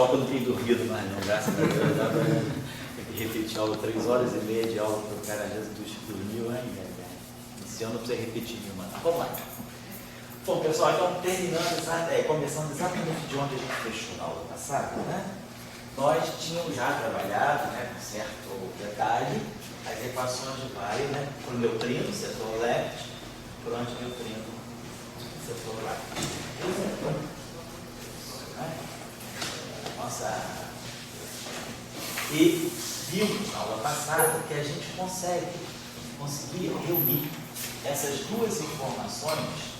pessoal que eu não tenho dormido mais, não, graças a Deus. Tem que repetir aula, 3 horas e meia de aula para o cara às vezes dormiu ainda. Esse ano não precisa repetir nenhuma. Vamos lá. Bom, pessoal, então começando exatamente de onde a gente fechou na aula passada, né? Nós tínhamos já trabalhado, né, com certo detalhe, as equações de Weyl, né, para o neutrino, setor left, para o antineutrino, setor right. Nossa. E vimos na aula passada que a gente conseguia reunir essas duas informações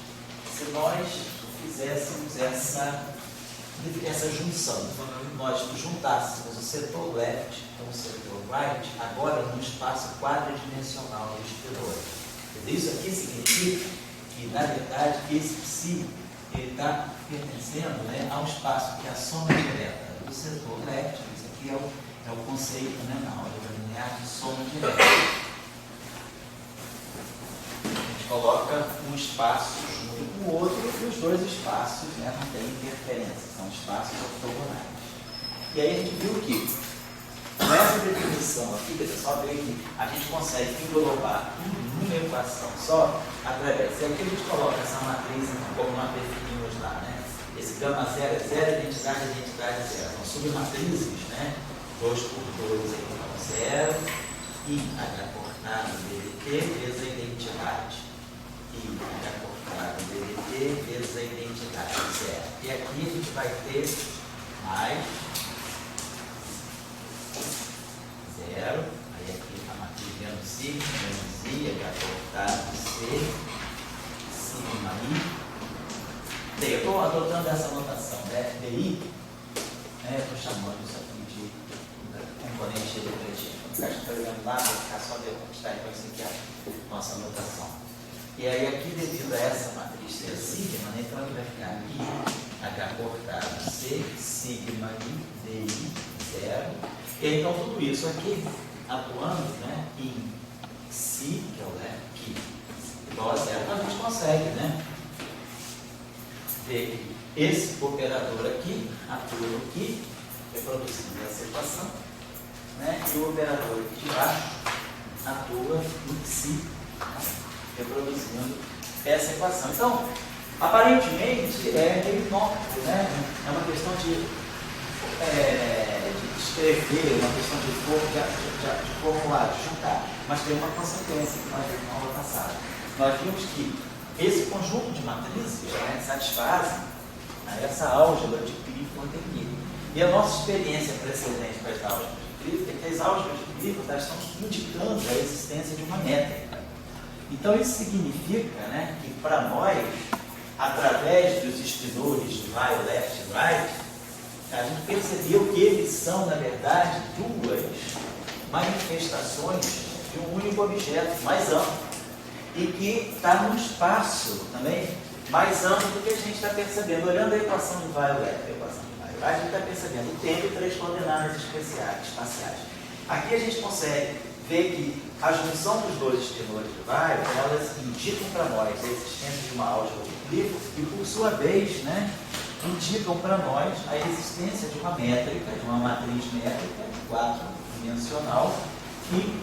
se nós fizéssemos essa junção. Nós juntássemos o setor left com o setor right, agora num espaço quadridimensional dos espirões. Isso aqui significa que, na verdade, esse psi está pertencendo, né, a um espaço que é a soma direta do setor left. Isso aqui é o conceito, né, na álgebra linear de soma direta. A gente coloca um espaço junto com o outro e os dois espaços, né, não têm interferência, são espaços ortogonais. E aí a gente viu que, com essa definição aqui, só ver que a gente consegue englobar uma equação só através. E aqui a gente coloca essa matriz como nós definimos lá, né? Esse gama zero é zero, identidade zero. São submatrizes, né? 2 por 2 aqui então zero, e H cortado DDT vezes a identidade. E H cortado DDT vezes a identidade zero. E aqui a gente vai ter mais zero, aí aqui a matriz vendo sigma, menos I, H cortado C, sigma I. Bem, eu estou adotando essa notação, né? FBI, né? Estou chamando isso aqui de componente refletivo. Não ficar escrevendo lá, vou ficar só de onde está, então isso aqui é a nossa notação. E aí aqui, devido a essa matriz ser sigma, né? Então aqui vai ficar I, H cortado C, sigma I, DI, zero. E então tudo isso aqui atuando, né, em si, que é o left, que igual a zero, então a gente consegue, né, ver que esse operador aqui atua aqui, reproduzindo essa equação, né, e o operador aqui de baixo atua em si, né, reproduzindo essa equação. Então, aparentemente é meio inócuo, né, é uma questão de escrever, uma questão de formular, de juntar, mas tem uma consequência que nós vimos na aula passada. Nós vimos que esse conjunto de matrizes, né, satisfazem essa álgebra de Clifford e Clifford. E a nossa experiência precedente com as álgebras de Clifford é que as álgebras de Clifford estão indicando a existência de uma métrica. Então isso significa, né, que para nós, através dos espinores de Weyl, left e right, a gente percebeu que eles são, na verdade, duas manifestações de um único objeto mais amplo e que está num espaço também mais amplo do que a gente está percebendo. Olhando a equação de Weyl, a gente está percebendo o tempo e 3 coordenadas espaciais. Aqui a gente consegue ver que a junção dos dois espinores de Weyl, elas indicam para nós a existência de uma álgebra de Clifford e, por sua vez, né, indicam para nós a existência de uma métrica, de uma matriz métrica, 4-dimensional, que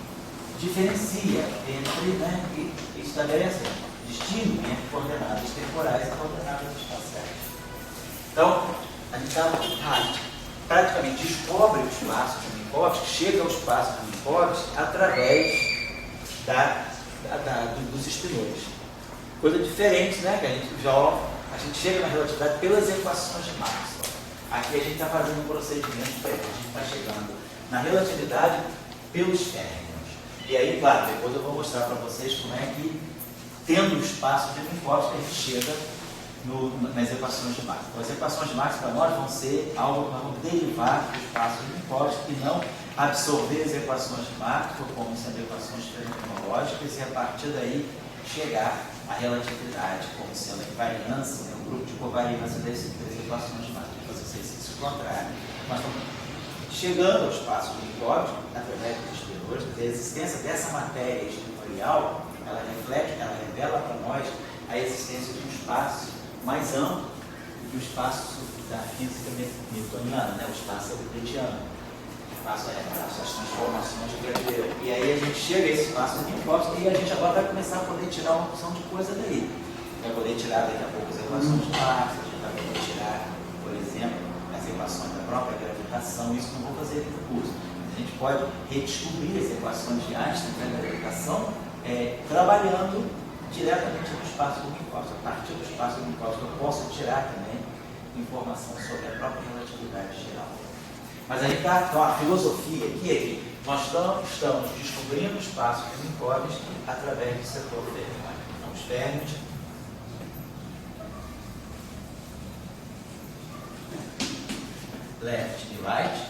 diferencia entre, né, e estabelece, distingue entre coordenadas temporais e coordenadas espaciais. Então, a gente praticamente descobre o espaço de Minkowski, chega ao espaço de Minkowski através dos espinores. Coisa diferente, né, que a gente chega na relatividade pelas equações de Maxwell. Aqui a gente está fazendo um procedimento diferente, a gente está chegando na relatividade pelos férmions. E aí, claro, depois eu vou mostrar para vocês como é que, tendo o espaço de Minkowski, a gente chega nas equações de Maxwell. Então, as equações de Maxwell para nós vão ser algo que nós vamos derivar do espaço de Minkowski e não absorver as equações de Maxwell como sendo equações fenomenológicas e a partir daí chegar à relatividade como sendo a invariância, né, um grupo de covariância das equações de Maxwell. Fazer esse exercício contrário. Nós estamos chegando ao espaço de Minkowski através dos espinores, a existência dessa matéria espinorial, ela reflete, ela revela para nós a existência de um espaço mais amplo e o espaço da física newtoniana, né? O espaço euclidiano. O espaço é as transformações de Galileu. E aí a gente chega a esse espaço Minkowski e a gente agora vai começar a poder tirar uma opção de coisa daí. Vai poder tirar daqui a pouco as equações de Marx, a gente vai poder tirar, por exemplo, as equações da própria gravitação. Isso não vou fazer aqui no curso. A gente pode redescobrir as equações de Einstein da gravitação trabalhando diretamente no espaço do Minkowski. A partir do espaço do Minkowski eu posso tirar também informação sobre a própria relatividade geral. Mas aí está, então, a filosofia aqui é que nós estamos descobrindo o espaço de Minkowski através do setor fermioniano. Então, os férmions left e right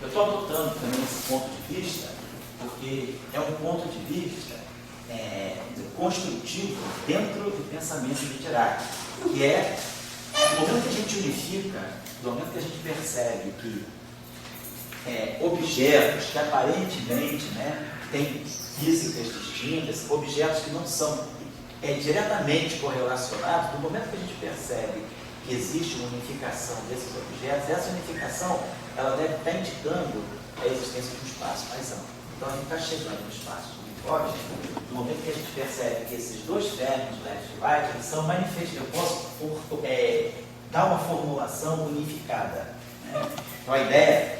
estou adotando também esse ponto de vista, porque é um ponto de vista construtivo dentro do pensamento de Dirac, que é o momento que a gente unifica, no momento que a gente percebe que objetos que aparentemente têm físicas distintas, objetos que não são diretamente correlacionados, no momento que a gente percebe que existe uma unificação desses objetos, essa unificação ela deve estar indicando a existência de um espaço mais amplo. Então a gente está chegando no espaço do Minkowski, no momento que a gente percebe que esses dois férmions, left e right, eles são manifestos. Eu posso dar uma formulação unificada. Então a ideia,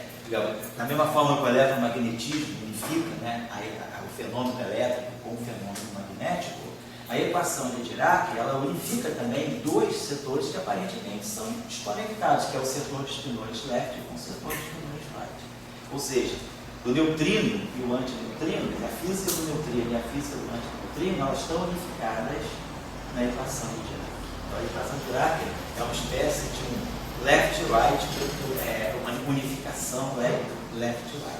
da mesma forma que o eletromagnetismo unifica o fenômeno elétrico com o fenômeno magnético, a equação de Dirac, ela unifica também dois setores que aparentemente são desconectados, que é o setor de spinores left com o setor de spinores right. Ou seja, o neutrino e o antineutrino, a física do neutrino e a física do antineutrino, elas estão unificadas na equação de Dirac. Então, a equação de Dirac é uma espécie de um left-right, uma unificação left-right.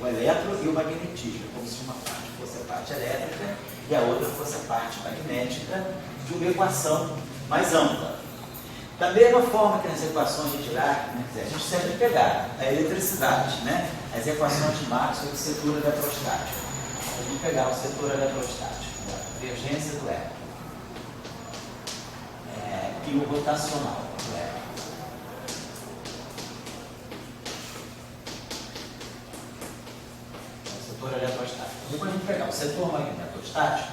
O eletro e o magnetismo, como se uma parte fosse a parte elétrica e a outra fosse a parte magnética de uma equação mais ampla. Da mesma forma que nas equações de Dirac, a gente sempre pegar a eletricidade, as equações de Marx sobre o setor eletrostático. A gente pegar o setor eletrostático, a divergência do elétron e o rotacional do elétron. Setor eletrostático. Depois a gente pegar o setor magnetostático,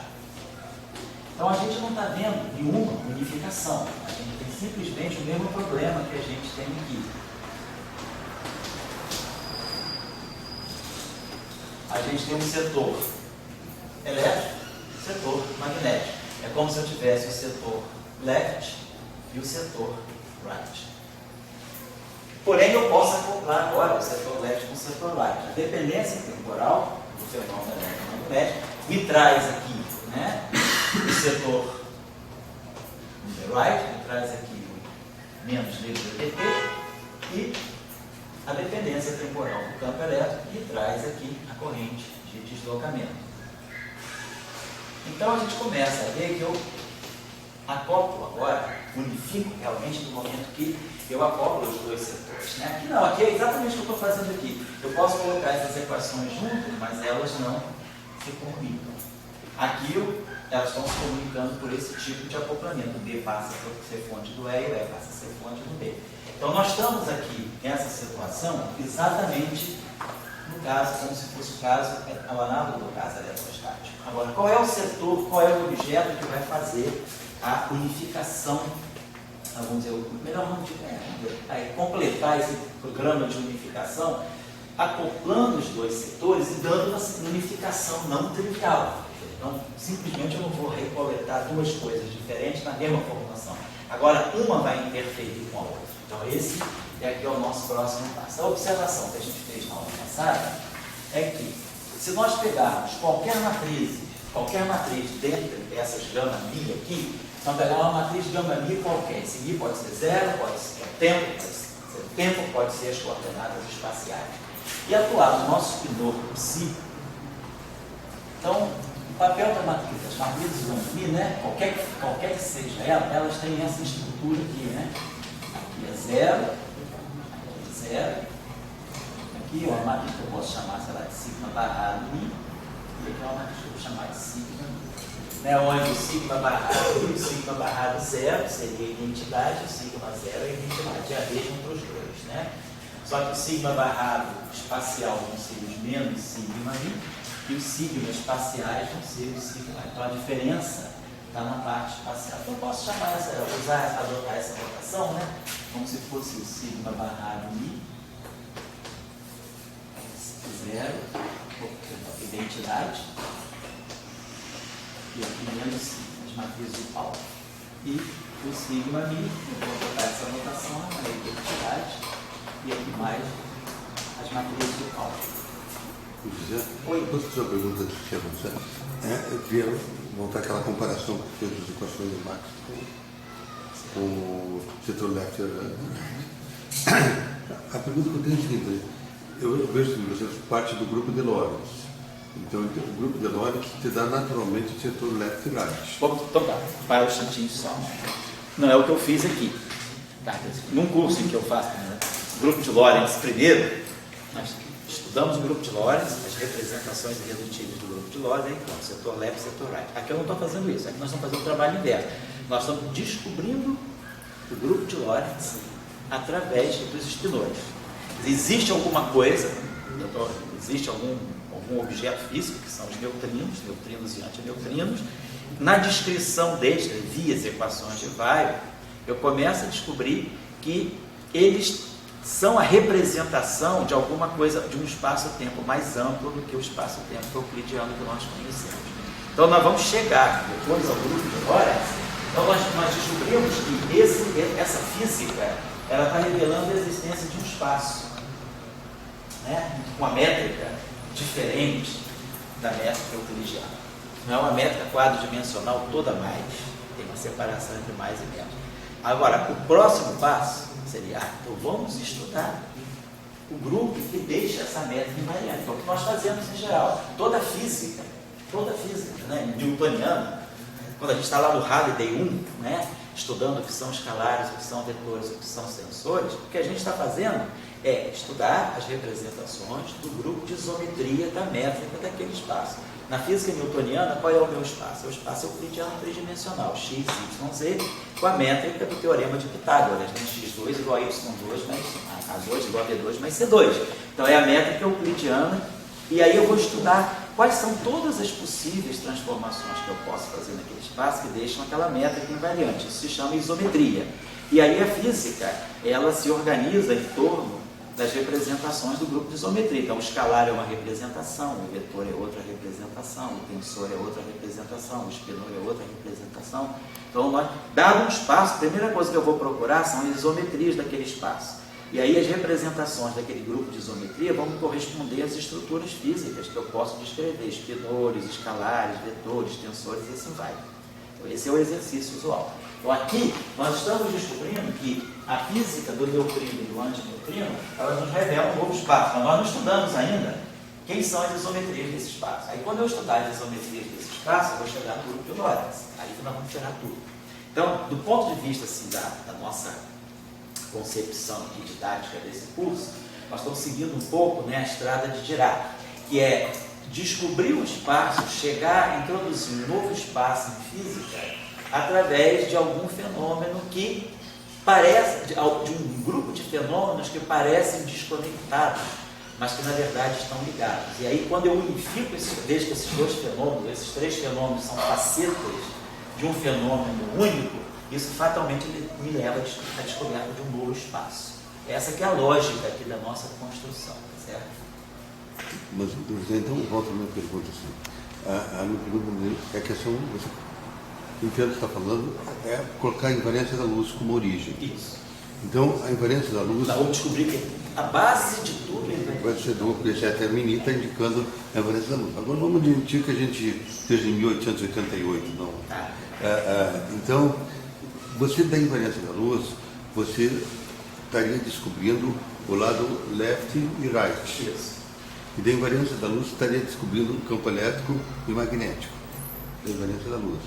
então a gente não está vendo nenhuma unificação. A gente tem simplesmente o mesmo problema que a gente tem aqui. A gente tem um setor elétrico e setor magnético. É como se eu tivesse o setor left e o setor right. Porém, eu posso acoplar agora o setor left com o setor right. A dependência temporal do fenômeno eletromagnético me traz aqui o setor right, me traz aqui o menos dT, e a dependência temporal do campo elétrico me traz aqui a corrente de deslocamento. Então, a gente começa a ver que eu acoplo agora, unifico realmente no momento que eu acoplo os dois setores. Aqui não, aqui é exatamente o que eu estou fazendo aqui. Eu posso colocar essas equações juntas, mas elas não se comunicam. Aqui elas estão se comunicando por esse tipo de acoplamento. O B passa a ser fonte do E e o E passa a ser fonte do B. Então nós estamos aqui nessa situação exatamente no caso, como se fosse o caso, ao análogo do caso eletrostático. Agora, qual é o setor, qual é o objeto que vai fazer a unificação, vamos dizer, o melhor nome de completar esse programa de unificação acoplando os dois setores e dando uma unificação não trivial. Então, simplesmente eu não vou recoletar duas coisas diferentes na mesma formulação. Agora, uma vai interferir com a outra. Então, esse é aqui o nosso próximo passo. A observação que a gente fez na aula passada é que, se nós pegarmos qualquer matriz dentre essas gama mi aqui, nós pegar uma matriz gama mi qualquer. Esse mi pode ser zero, pode ser tempo, pode ser as coordenadas espaciais. E atuar no nosso spinor psi. Então, o papel da matriz, as matrizes gama mi, né? Qualquer que seja ela, elas têm essa estrutura aqui, né? Aqui é zero, aqui é zero. Aqui é uma matriz que eu posso chamar, sei lá, de sigma barrado mi. E aqui é uma matriz que eu vou chamar de sigma, né, onde o sigma barrado e o sigma barrado zero seria a identidade, o sigma zero é a identidade, é a mesma para os dois, né? Só que o sigma barrado espacial vão ser os menos sigma i e os sigma espaciais vão ser os sigma. Então a diferença está na parte espacial. Então eu posso chamar adotar essa notação, né? Como se fosse o sigma barrado i zero, identidade, e aqui menos as matrizes de Paulo. E o sigma mi, eu vou botar essa notação, a identidade, e aqui mais as matrizes de Paulo. José, Oi. posso fazer uma pergunta do que aconteceu? Eu queria montar aquela comparação que fez das equações de Max com o setor Lecter. A pergunta que eu tenho é a seguinte: eu vejo que você parte do grupo de Lorentz. Então, o grupo de Lorentz te dá naturalmente o setor Lecter-Reich. Então tá, para um instantinho só. Não é o que eu fiz aqui. Tá? Num curso em que eu faço, né, grupo de Lorentz primeiro, nós estudamos o grupo de Lorentz, as representações irredutíveis do grupo de Lorentz, aí pronto, setor Lecter, setor Reich. Aqui eu não estou fazendo isso, aqui nós estamos fazendo o trabalho inverso. Nós estamos descobrindo o grupo de Lorentz através dos espinores. Existe alguma coisa, existe algum objeto físico, que são os neutrinos e antineutrinos. Na descrição destas vias equações de Weyl, eu começo a descobrir que eles são a representação de alguma coisa, de um espaço-tempo mais amplo do que o espaço-tempo euclidiano que nós conhecemos. Então nós vamos chegar depois ao grupo de Lorentz. Então nós descobrimos que essa física ela está revelando a existência de um espaço, né? Uma métrica diferente da métrica euclidiana. Não é uma métrica quadridimensional toda mais, tem uma separação entre mais e menos. Agora, o próximo passo seria, então vamos estudar o grupo que deixa essa métrica invariante. Então, o que nós fazemos em geral, toda física, né, newtoniana, quando a gente está lá no Halliday 1, né, estudando o que são escalares, o que são vetores, o que são sensores, o que a gente está fazendo é estudar as representações do grupo de isometria da métrica daquele espaço. Na física newtoniana, qual é o meu espaço? É o espaço euclidiano tridimensional, x, y, z, com a métrica do teorema de Pitágoras, né? x2 igual a y2 mais a2 igual a b2 mais c2. Então é a métrica euclidiana, e aí eu vou estudar quais são todas as possíveis transformações que eu posso fazer naquele espaço que deixam aquela métrica invariante. Isso se chama isometria. E aí a física, ela se organiza em torno das representações do grupo de isometria. Então, o escalar é uma representação, o vetor é outra representação, o tensor é outra representação, o espinor é outra representação. Então, dado um espaço, a primeira coisa que eu vou procurar são as isometrias daquele espaço. E aí as representações daquele grupo de isometria vão corresponder às estruturas físicas que eu posso descrever, espinores, escalares, vetores, tensores e assim vai. Então, esse é o exercício usual. Então, aqui nós estamos descobrindo que a física do neutrino e do antineutrino, elas nos revelam um novo espaço, mas nós não estudamos ainda quem são as isometrias desse espaço. Aí, quando eu estudar as isometrias desse espaço, eu vou chegar no grupo de Lorentz. Aí nós vamos tirar tudo. Então, do ponto de vista assim, da nossa concepção de didática desse curso, nós estamos seguindo um pouco, né, a estrada de Dirac, que é descobrir o espaço, chegar a introduzir um novo espaço em física através de algum fenômeno que parece, de um grupo de fenômenos que parecem desconectados, mas que na verdade estão ligados. E aí, quando eu unifico vejo que esses dois fenômenos, esses três fenômenos são facetas de um fenômeno único, isso fatalmente me leva à descoberta de um novo espaço. Essa que é a lógica aqui da nossa construção, certo? Mas, então, volta à minha pergunta assim. A minha pergunta é a questão, o que você está falando é colocar a invariância da luz como origem. Isso. Então, a invariância da luz... Nós vamos descobrir que a base de tudo é vai ser do projeto Hermini, está indicando a invariância da luz. Agora, vamos admitir que a gente esteja em 1888, não? Então, você da invariância da luz, você estaria descobrindo o lado left e right. Isso. E da invariância da luz estaria descobrindo o campo elétrico e magnético. Da invariância da luz.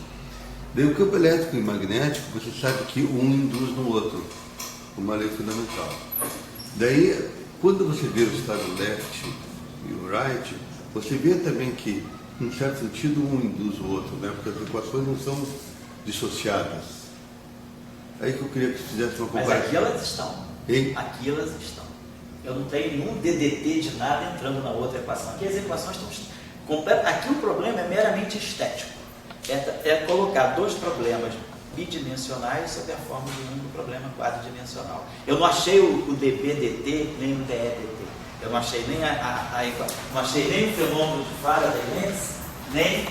Daí o campo elétrico e magnético, você sabe que um induz no outro. Uma lei fundamental. Daí, quando você vê o estado left e o right, você vê também que, em certo sentido, um induz o outro, né? Porque as equações não são dissociadas. Aí que eu queria que você fizesse uma comparação. Mas aqui elas estão. Hein? Aqui elas estão. Eu não tenho nenhum DDT de nada entrando na outra equação. Aqui as equações estão completas. Aqui o problema é meramente estético. É colocar dois problemas bidimensionais sob a forma de um problema quadridimensional. Eu não achei o DB-DT nem o DE-DT. Eu não achei nem não achei nem o fenômeno de Faraday-Lenz, nem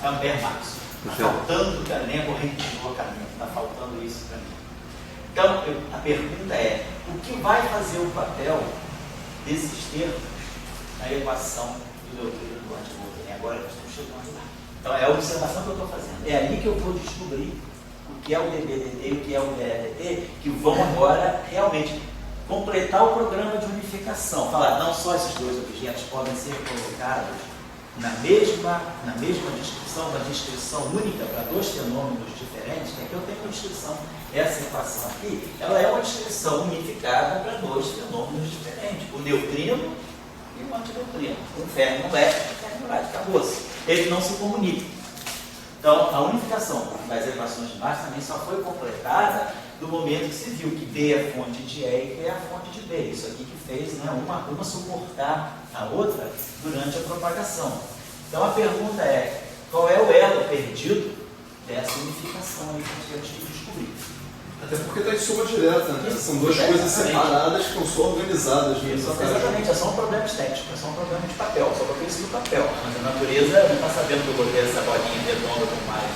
Ampère-Maxwell. Está faltando nem a corrente de deslocamento. Está faltando isso para mim. Então, a pergunta é, o que vai fazer o papel desses termos na equação do Euclides do Antivolta? Agora nós estamos chegando lá. Então, é a observação que eu estou fazendo. É ali que eu vou descobrir o que é o DBDT e o que é o DEDT, que vão agora realmente completar o programa de unificação. Falar, não só esses dois objetos podem ser colocados na mesma descrição, uma descrição única para dois fenômenos diferentes, que aqui eu tenho uma descrição, essa equação aqui, ela é uma descrição unificada para dois fenômenos diferentes, o neutrino e o antineutrino, um férmino leste e um férmino right, acabou-se. Eles não se comunicam. Então, a unificação das equações de Marx também só foi completada no momento que se viu que B é fonte de E e P é a fonte de B. Isso aqui que fez, né, uma suportar a outra durante a propagação. Então, a pergunta é, qual é o elo perdido dessa unificação aí que a gente tem que descobrir? Até porque está em soma direta, né? São duas coisas separadas que não são organizadas. Exatamente, é só um problema estético, é só um problema de papel, só para isso no papel. Mas a natureza não está sabendo que eu botei essa bolinha redonda com mais.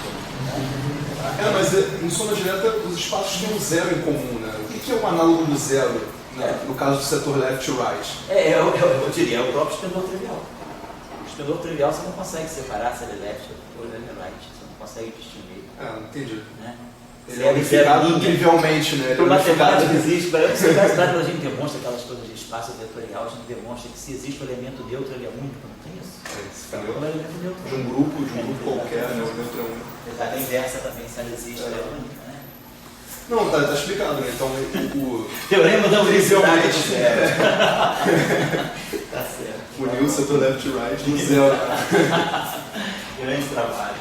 Mas em soma direta os espaços têm um zero em comum, né? O que é o análogo do zero, né? No caso do setor left e right? Eu diria, é o próprio espendor trivial. O espendor trivial você não consegue separar se ele é left ou ele é right, você não consegue distinguir. Entendi. Né? Ele é unificado trivialmente, né? Para o matemático existe, para a gente demonstra aquelas coisas de espaço vetorial, a gente demonstra que se existe um elemento neutro, ele é único, não tem isso? De um grupo qualquer, né? O neutro é único. A inversa também, se ela existe, ela é única, né? Não, tá explicado, né? Então, o teorema da unicidade zero. Tá certo. Uniu o setor left e right no zero. Grande trabalho.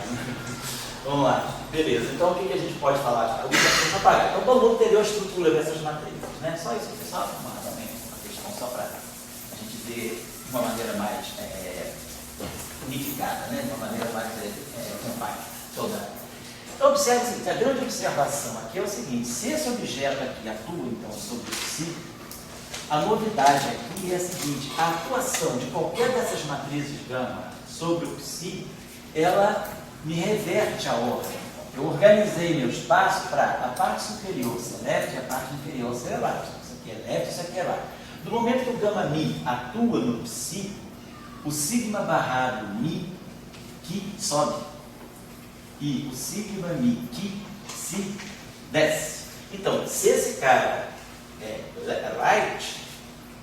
Vamos lá. Beleza. Então, o que a gente pode falar? Então, todo mundo entendeu a estrutura dessas matrizes, né? Só isso, pessoal, uma questão só para a gente ver de uma maneira mais unificada, né? De uma maneira mais compacta. Então, observe o seguinte, a grande observação aqui é o seguinte, se esse objeto aqui atua, então, sobre o psi, a novidade aqui é a seguinte, a atuação de qualquer dessas matrizes gama sobre o psi, ela me reverte a ordem. Eu organizei meu espaço para a parte superior ser left e a parte inferior ser right. Isso aqui é left, isso aqui é right. No momento que o gama mi atua no psi, o sigma barrado mi que sobe e o sigma mi que si desce. Então, se esse cara é right,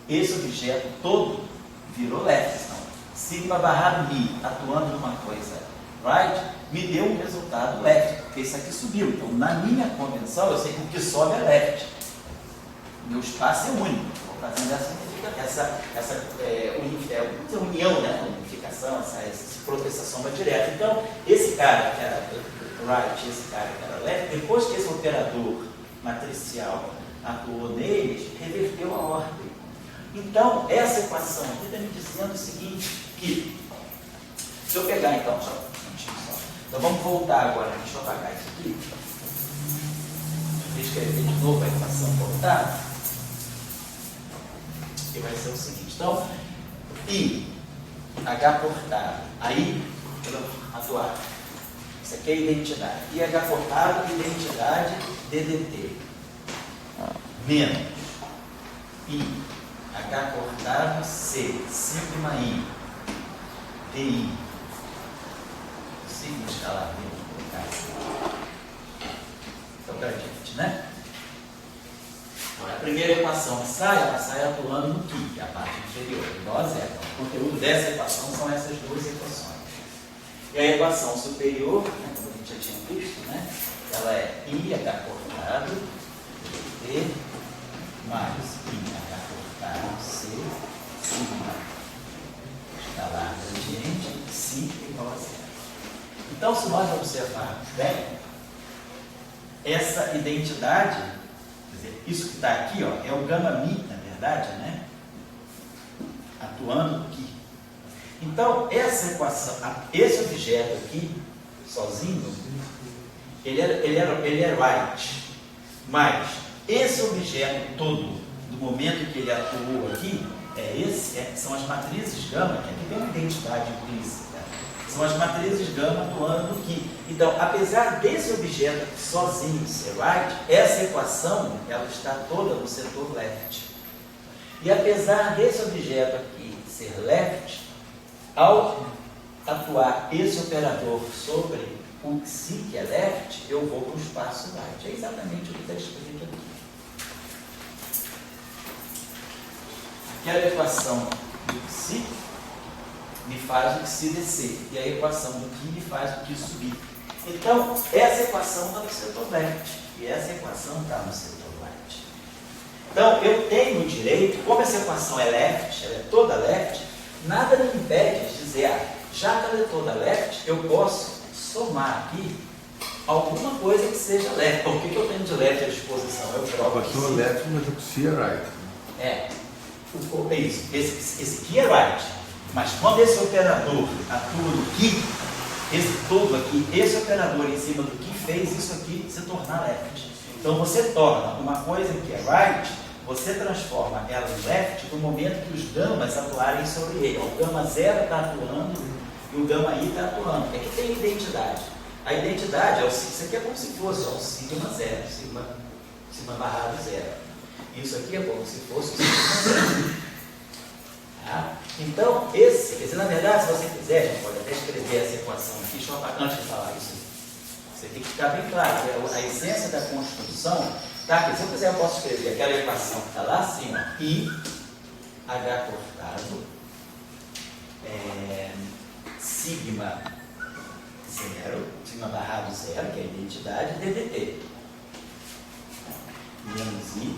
esse objeto todo virou left. Então, sigma barrado mi atuando numa coisa right, me deu um resultado left, porque isso aqui subiu. Então, na minha convenção, eu sei que o que sobe é left. Meu espaço é único. Estou fazendo essa união, né? Unificação, essa sombra direta. Então, esse cara que era right, esse cara que era left, depois que esse operador matricial atuou neles, reverteu a ordem. Então, essa equação aqui está me dizendo o seguinte, que se eu pegar então, então vamos voltar agora, deixa eu apagar isso aqui. Deixa eu escrever de novo a equação voltar. Que vai ser o seguinte. Então, I, H cortado, aí, atuar. Isso aqui é identidade. I, H cortado, identidade, DDT. Menos I, H cortado, C, sigma I, DI. Sigma escalar, vou colocar assim. Então, gradiente, né? A primeira equação que sai, ela sai atuando no Q, que é a parte inferior, igual a zero. O conteúdo dessa equação são essas duas equações. E a equação superior, né, como a gente já tinha visto, né, ela é IH cortado, D, mais IH cortado, C, sigma, escalar gradiente, Psi igual a zero. Então, se nós observarmos bem, essa identidade, quer dizer, isso que está aqui, ó, é o gama mi, na verdade, né? Atuando aqui. Então, essa equação, esse objeto aqui, sozinho, ele é right. Mas esse objeto todo, do momento que ele atuou aqui, são as matrizes gama, que aqui tem uma identidade implícita. São as matrizes gama atuando aqui. Então, apesar desse objeto aqui sozinho ser right, essa equação ela está toda no setor left. E apesar desse objeto aqui ser left, ao atuar esse operador sobre o Psi, que é left, eu vou para o espaço right. É exatamente o que está escrito aqui. Aquela equação do Psi me faz o Psi descer, e a equação do Ki me faz o Ki subir. Então, essa equação está no setor left, e essa equação está no setor right. Então, eu tenho o direito, como essa equação é left, ela é toda left, nada me impede de dizer, já que ela é toda left, eu posso somar aqui alguma coisa que seja left. O que eu tenho de left à disposição? Eu próprio. A equação é left, mas o Psi é right. É isso. Esse Ki é right. Mas quando esse operador atua no Ki, esse todo aqui, esse operador em cima do Ki fez isso aqui se tornar left. Então você torna uma coisa que é right, você transforma ela em left no momento que os gamas atuarem sobre ele. O gama 0 está atuando e o gama I está atuando. É que tem identidade. A identidade, isso aqui é como se fosse o sigma 0, sigma barrado 0. Isso aqui é como se fosse o sigma 0. Tá? Então, quer dizer, na verdade, se você quiser, a gente pode até escrever essa equação aqui, deixa eu antes de falar isso. Você tem que ficar bem claro, a essência da construção está aqui. Se eu quiser, eu posso escrever aquela equação que está lá acima, I, H cortado, sigma 0, sigma barrado 0, que é a identidade, DDT. Menos I,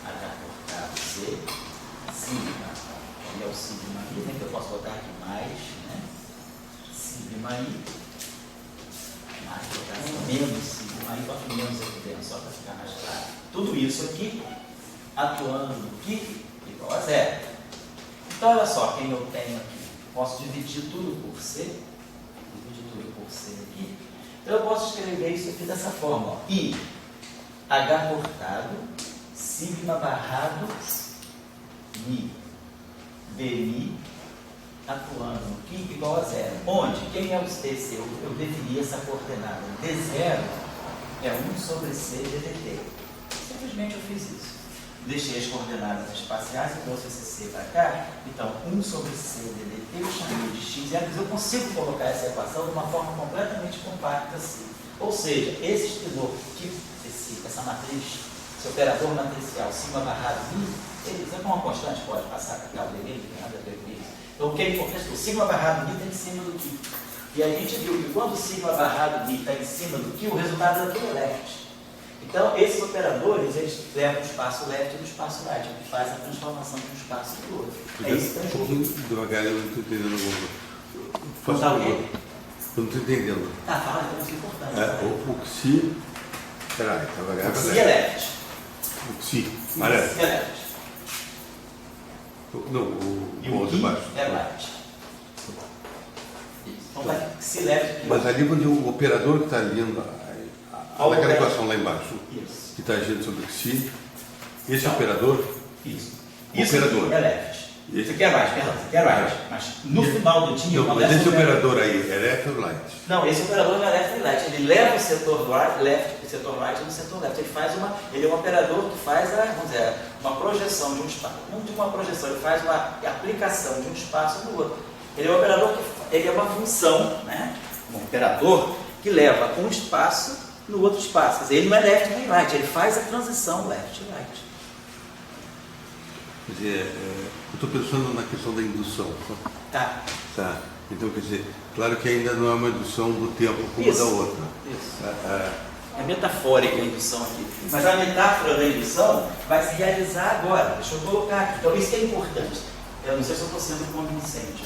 H cortado C, sigma. É o sigma I, né, que eu posso botar aqui mais, né? Sigma I, mais botar assim, menos sigma I, boto menos aqui dentro, só para ficar mais claro. Tudo isso aqui, atuando no Ki, igual a 0. Então, olha só, quem eu tenho aqui, posso dividir tudo por C, aqui. Então, eu posso escrever isso aqui dessa forma, ó. I, H cortado, sigma barrado, Mi. BI atuando no Ki igual a 0. Onde? Quem é o DC? Eu defini essa coordenada. D0 é 1 sobre C DDT. Simplesmente eu fiz isso. Deixei as coordenadas espaciais e trouxe esse C para cá. Então, 1 sobre C DDT eu chamei de x. Eu consigo colocar essa equação de uma forma completamente compacta assim. Ou seja, esse extensor, essa matriz, esse operador matricial, sigma barrado I, ele é uma constante, pode passar para cá o delírio, não tem nada a ver com isso. Então, o que é importante? O sigma barrado mi está em cima do Ki. E a gente viu que quando o sigma barrado mi está em cima do Ki, o resultado é tudo left. Então, esses operadores, eles levam o espaço left do espaço right, o que faz a transformação de um espaço para o outro. É isso que está junto. Devagar, eu não estou entendendo. Faça o quê? Eu não estou entendendo. Tá, fala, então isso é importante. O Psi. Peraí, devagar. O Psi é left. O Psi. O Psi é left. Não, o Ki de baixo. é right. Isso. Então vai se left aqui. Mas ali onde o operador que está ali, naquela equação lá embaixo, isso. que está agindo sobre o Psi, esse operador. Isso. O Isso operador é left. Isso aqui é right, perdão, isso aqui é right. Mas no final do dia... Mas esse operador aí é left ou right? Não, esse operador não é left e right. Ele leva o setor left, o setor right no setor left. Ele é um operador que faz vamos dizer, uma projeção de um espaço. Não de uma projeção, ele faz uma aplicação de um espaço no outro. Ele é um operador que ele é uma função, né? Um operador que leva um espaço no outro espaço. Quer dizer, ele não é left nem right, ele faz a transição left e right. Quer dizer, eu estou pensando na questão da indução. Tá. Tá. Então, quer dizer, claro que ainda não é uma indução do tempo como Isso. da outra. Isso. É metafórica a indução aqui. Mas a metáfora da indução vai se realizar agora. Deixa eu colocar aqui. Então, isso que é importante. Eu não sei se eu estou sendo convincente.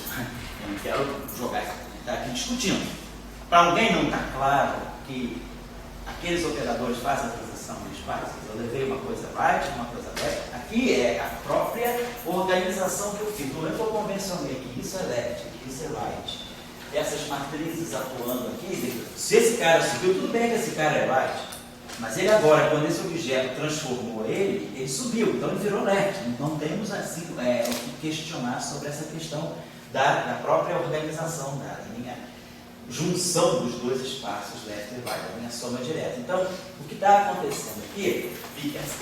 Eu não quero jogar, estar aqui discutindo. Para alguém não está claro que aqueles operadores fazem a transição de espaços, eu levei uma coisa right, uma coisa left. Aqui é a própria organização que eu fiz. No momento que eu convencionei que isso é left, que isso é right, essas matrizes atuando aqui, se esse cara subiu, tudo bem que esse cara é right, mas ele agora, quando esse objeto transformou ele subiu, então ele virou left. Não temos assim o que questionar sobre essa questão da própria organização, da linha junção dos dois espaços left e right, a minha soma direta. Então, o que está acontecendo aqui,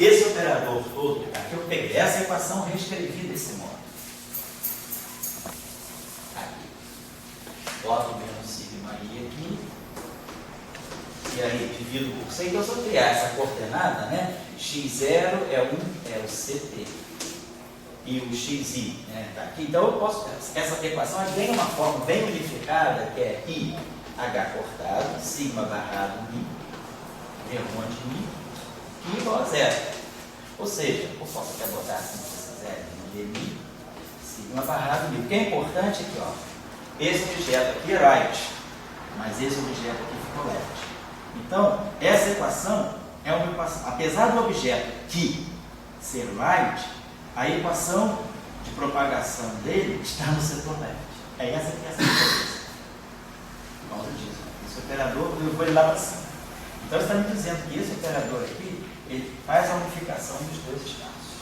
esse operador todo, aqui eu peguei essa equação reescrevi desse modo. Aqui. Boto menos sigma i aqui. E aí divido por 100. Então, se eu criar essa coordenada, né? x0 é o CT. E o xi, né, tá aqui. Então, eu posso, essa equação ganha uma forma bem unificada, que é i h cortado, sigma barrado mi, vermonte mi, que igual a zero. Ou seja, eu posso até botar assim, se quiser, mi, sigma barrado mi. O que é importante aqui, ó, esse objeto aqui é right, mas esse objeto aqui ficou left. Então, essa equação é uma equação, apesar do objeto que ser right, a equação de propagação dele está no setor left. É essa que é a diferença. Por causa disso. Esse operador, eu vou ele lá para cima. Então, está me dizendo que esse operador aqui, ele faz a unificação dos dois espaços.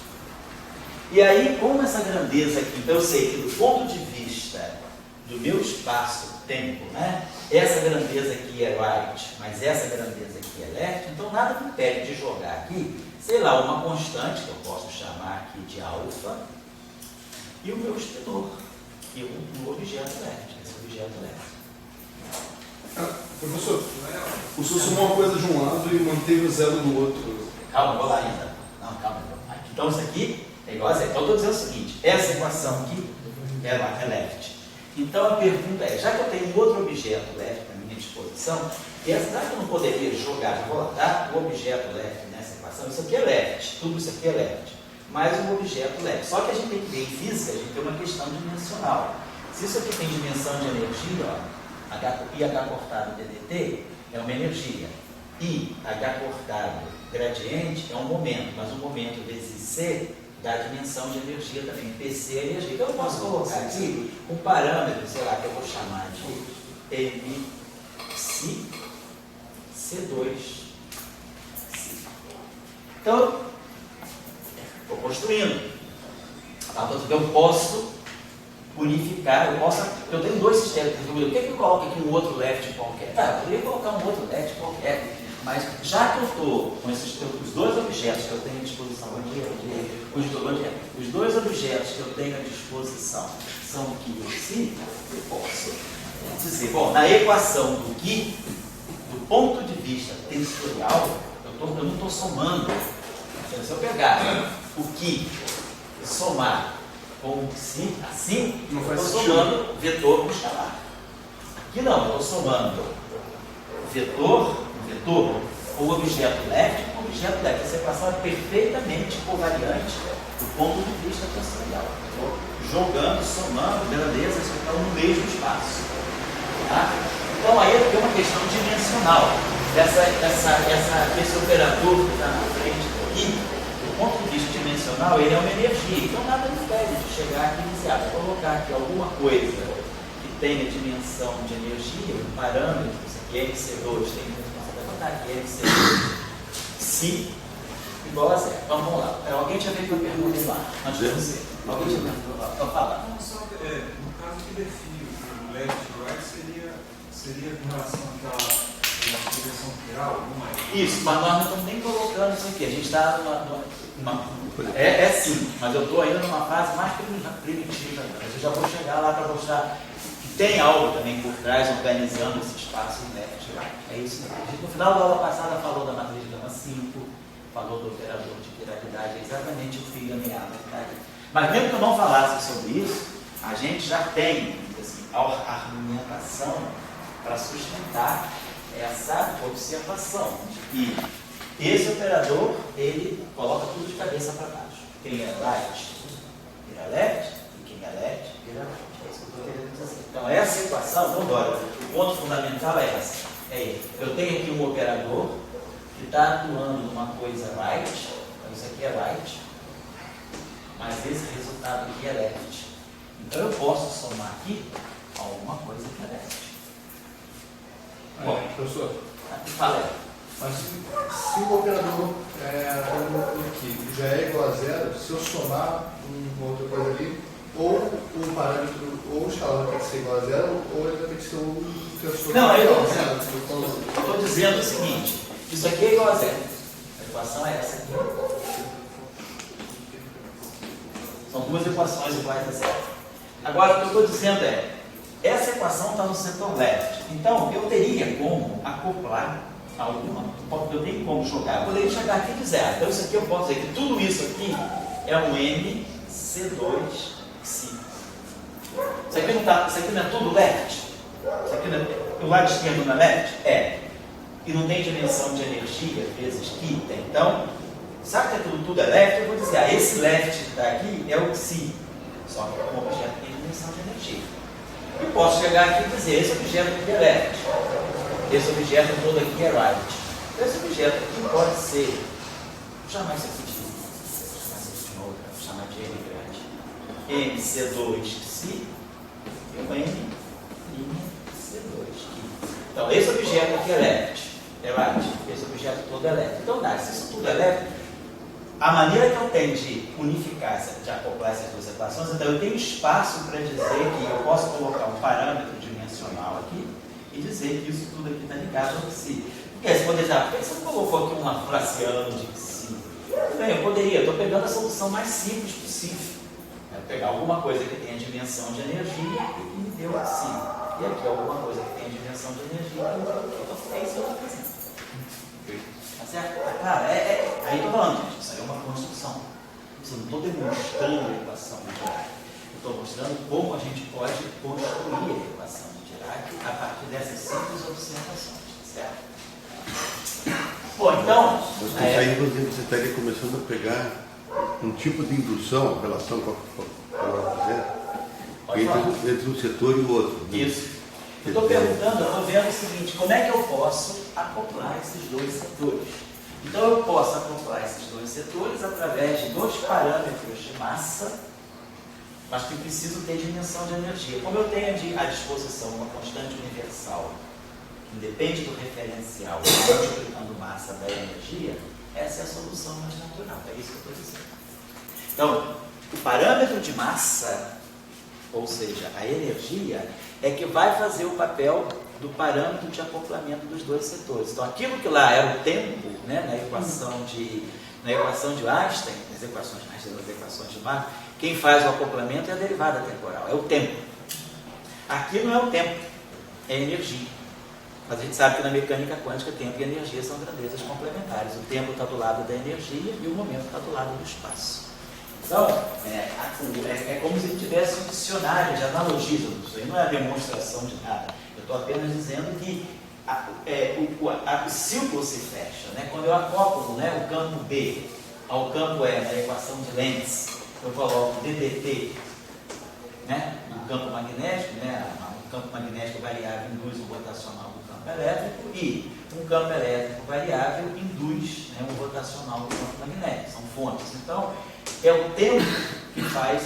E aí, como essa grandeza aqui, então eu sei que do ponto de vista do meu espaço-tempo, né, essa grandeza aqui é right, mas essa grandeza aqui é left, então nada me impede de jogar aqui, sei lá, uma constante, que eu posso chamar aqui de alfa, e o meu extensor, e o objeto left, esse objeto left. Professor, o senhor sumou uma coisa de um lado e manteve o zero do outro. Calma, vou lá ainda. Não, calma. Então isso aqui é igual a zero. Então eu estou dizendo o seguinte, essa equação aqui é left. Então a pergunta é, já que eu tenho um outro objeto left à minha disposição, será que eu não poderia jogar, vou dar o objeto left nessa equação? Isso aqui é left, tudo isso aqui é left, mais um objeto left. Só que a gente tem que ver em física, a gente tem uma questão dimensional. Se isso aqui tem dimensão de energia, ó, IH cortado ddt é uma energia, IH cortado gradiente é um momento, mas um momento vezes C dá dimensão de energia também, PC é energia. Então eu posso colocar aqui um parâmetro, sei lá, que eu vou chamar de MC2. Então, estou construindo. Eu posso unificar, eu tenho dois sistemas. Por que eu coloco aqui um outro left qualquer? Eu poderia colocar um outro left qualquer, mas já que eu estou com os dois objetos que eu tenho à disposição, os dois objetos que eu tenho à disposição são o que e o si, eu posso dizer, bom, na equação do que, do ponto de vista tensorial, eu não estou somando. Se eu pegar o que e somar com o si, assim, eu estou somando vetor com escalar. Aqui não, eu estou somando vetor ou objeto left com objeto left. Essa equação é perfeitamente covariante do ponto de vista tensorial. Estou jogando, somando grandezas que estão no mesmo espaço. Tá? Então aí tem uma questão dimensional. Esse operador que está na frente aqui, do ponto de vista dimensional, ele é uma energia. Então nada me impede de chegar aqui e dizer, vou colocar aqui alguma coisa que tenha dimensão de energia, um parâmetro, isso aqui é MC2, tem que botar aqui MC2, si igual a zero. Então vamos lá. Alguém tinha feito uma pergunta lá, antes de você. Alguém te perguntou? Então fala. Não, só, no caso que define o left e right seria com relação àquela direção geral, alguma. Isso, mas nós não estamos nem colocando isso aqui. A gente está é sim, mas eu estou ainda numa fase mais primitiva. Mas eu já vou chegar lá para mostrar que tem algo também por trás organizando esse espaço left e right. É isso mesmo. A gente, no final da aula passada, falou da matriz de gama 5, falou do operador de quiralidade, é exatamente o fio ameaça que está aqui. Mas mesmo que eu não falasse sobre isso, a gente já tem assim, a argumentação para sustentar essa observação de que esse operador, ele coloca tudo de cabeça para baixo. Quem é right, vira left, e quem é left, vira right. É isso que eu estou querendo dizer. Então, essa equação, vamos embora, o ponto fundamental é essa. Eu tenho aqui um operador que está atuando numa coisa right, então isso aqui é right, mas esse resultado aqui é left. Então, eu posso somar aqui alguma coisa que é left. Bom, professor, Fala. Mas se o operador aqui já é igual a zero, se eu somar uma outra coisa ali, ou o parâmetro, ou o escalar vai ter que ser igual a zero, ou ele vai ter que ser o tensor. Não, eu estou dizendo o seguinte, isso aqui é igual a zero. A equação é essa aqui. São duas equações iguais a zero. Agora, o que eu estou dizendo é, essa equação está no setor left. Então, eu teria como acoplar alguma, eu tenho como jogar, eu poderia chegar aqui de zero. Então, isso aqui eu posso dizer que tudo isso aqui é um MC2 psi. Isso aqui não é tudo left? Isso aqui não é, o lado esquerdo não é left? É. E não tem dimensão de energia, vezes que tem. Então, sabe que tudo é left? Eu vou dizer, esse left que está aqui é o psi. Só que o objeto tem dimensão de energia. Eu posso chegar aqui e dizer, esse objeto aqui é left. Esse objeto todo aqui é right. Esse objeto aqui pode ser, vou chamar isso aqui de novo, vou chamar de M grande. MC2 psi e o M C2 aqui. Então, esse objeto aqui é left, é right. Esse objeto todo é left. Então, se isso tudo é left, a maneira que eu tenho de unificar, de acoplar essas duas equações, então eu tenho espaço para dizer que eu posso colocar um parâmetro dimensional aqui e dizer que isso tudo aqui está ligado ao psi. Porque você poderia dizer, por que você não colocou aqui um Laplaciano de psi? Bem, eu poderia, estou pegando a solução mais simples possível. Pegar alguma coisa que tenha dimensão de energia e me deu psi. E aqui alguma coisa que tenha dimensão de energia e me deu. É isso que eu estou fazendo. Tá certo? Cara, aí estou falando, gente, isso aí é uma construção. Eu não estou demonstrando a equação de Dirac. Eu estou mostrando como a gente pode construir a equação de Dirac a partir dessas simples observações. Certo? Bom, então. Aí você estaria começando a pegar um tipo de indução, relação com a entre um setor e o outro. Né? Isso. Eu estou perguntando, eu estou vendo o seguinte, como é que eu posso acoplar esses dois setores? Então eu posso acoplar esses dois setores através de dois parâmetros de massa, mas que precisam ter dimensão de energia. Como eu tenho à disposição uma constante universal, que independe do referencial, multiplicando massa da energia, essa é a solução mais natural, é isso que eu estou dizendo. Então, o parâmetro de massa, ou seja, a energia, é que vai fazer o papel do parâmetro de acoplamento dos dois setores. Então, aquilo que lá era o tempo, né, na equação de Einstein, nas equações de Marx, quem faz o acoplamento é a derivada temporal, é o tempo. Aqui não é o tempo, é a energia. Mas a gente sabe que na mecânica quântica, tempo e energia são grandezas complementares. O tempo está do lado da energia e o momento está do lado do espaço. Então, é como se tivesse um dicionário de analogismo. Isso aí não é demonstração de nada. Eu estou apenas dizendo que o círculo se fecha. Né? Quando eu acoplo, né, o campo B ao campo E na equação de Lenz, eu coloco ddt, né, no campo magnético, né, um campo magnético variável induz o rotacional do campo elétrico e um campo elétrico variável induz, né, o rotacional do campo magnético. São fontes. Então, é o tempo que faz,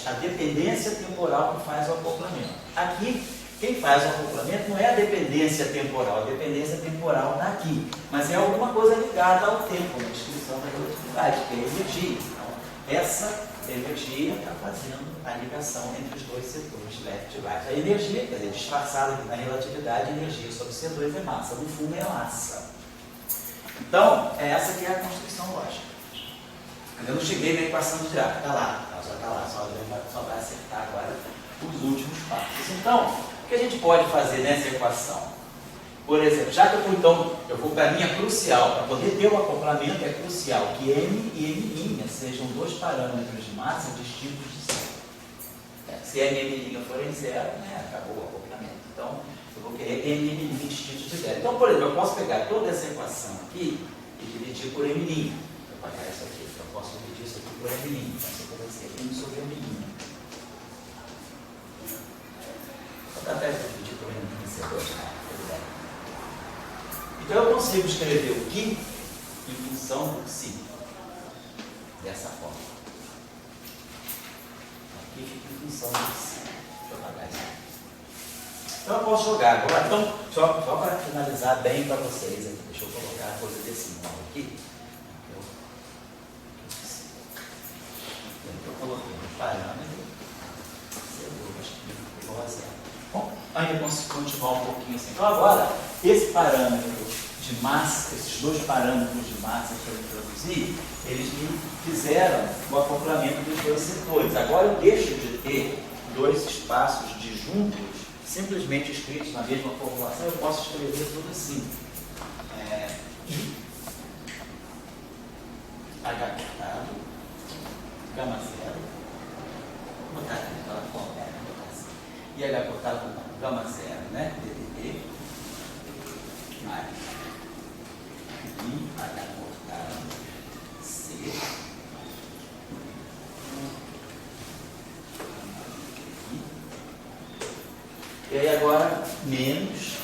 a dependência temporal que faz o acoplamento. Aqui, quem faz o acoplamento não é a dependência temporal, a dependência temporal está aqui, mas é alguma coisa ligada ao tempo, na descrição da relatividade, que é a energia. Então, essa A energia está fazendo a ligação entre os dois setores, left e right. A energia, quer dizer, disfarçada aqui na relatividade, energia sobre C2 é massa. No fundo é massa. Então, essa aqui é a construção lógica. Eu não cheguei na equação de Dirac, está lá, já está lá, só vai acertar agora os últimos passos. Então, o que a gente pode fazer nessa equação? Por exemplo, já que eu vou para a linha crucial, para poder ter o acoplamento, é crucial que M e M' sejam dois parâmetros de massa distintos de zero. Se M e M' forem zero, acabou o acoplamento. Então, eu vou querer M e M' distintos de zero. Então, por exemplo, eu posso pegar toda essa equação aqui e dividir por M'. Vou pagar isso aqui. Eu posso dividir isso aqui por M'. Então, isso aqui vai ser M sobre M'. Vou tratar de dividir por M' C2, tudo bem. Então eu consigo escrever o que em função do psi dessa forma. Aqui fica em função do psi. Deixa eu apagar isso aqui. Então eu posso jogar agora. Então, só para finalizar bem para vocês aqui, deixa eu colocar a coisa decimal aqui. Eu coloquei um parâmetro C2 igual a zero. Bom, ainda consigo continuar um pouquinho assim. Então agora, esse parâmetro de massa, esses dois parâmetros de massa que eu introduzi, eles me fizeram o acoplamento dos dois setores. Agora eu deixo de ter dois espaços disjuntos, simplesmente escritos na mesma formulação, eu posso escrever tudo assim. I, H cortado, gama zero, vou botar aqui naquela forma, vou botar assim. E H cortado com gama zero, né? DDD, mais I, H cortado, C, e aí agora menos,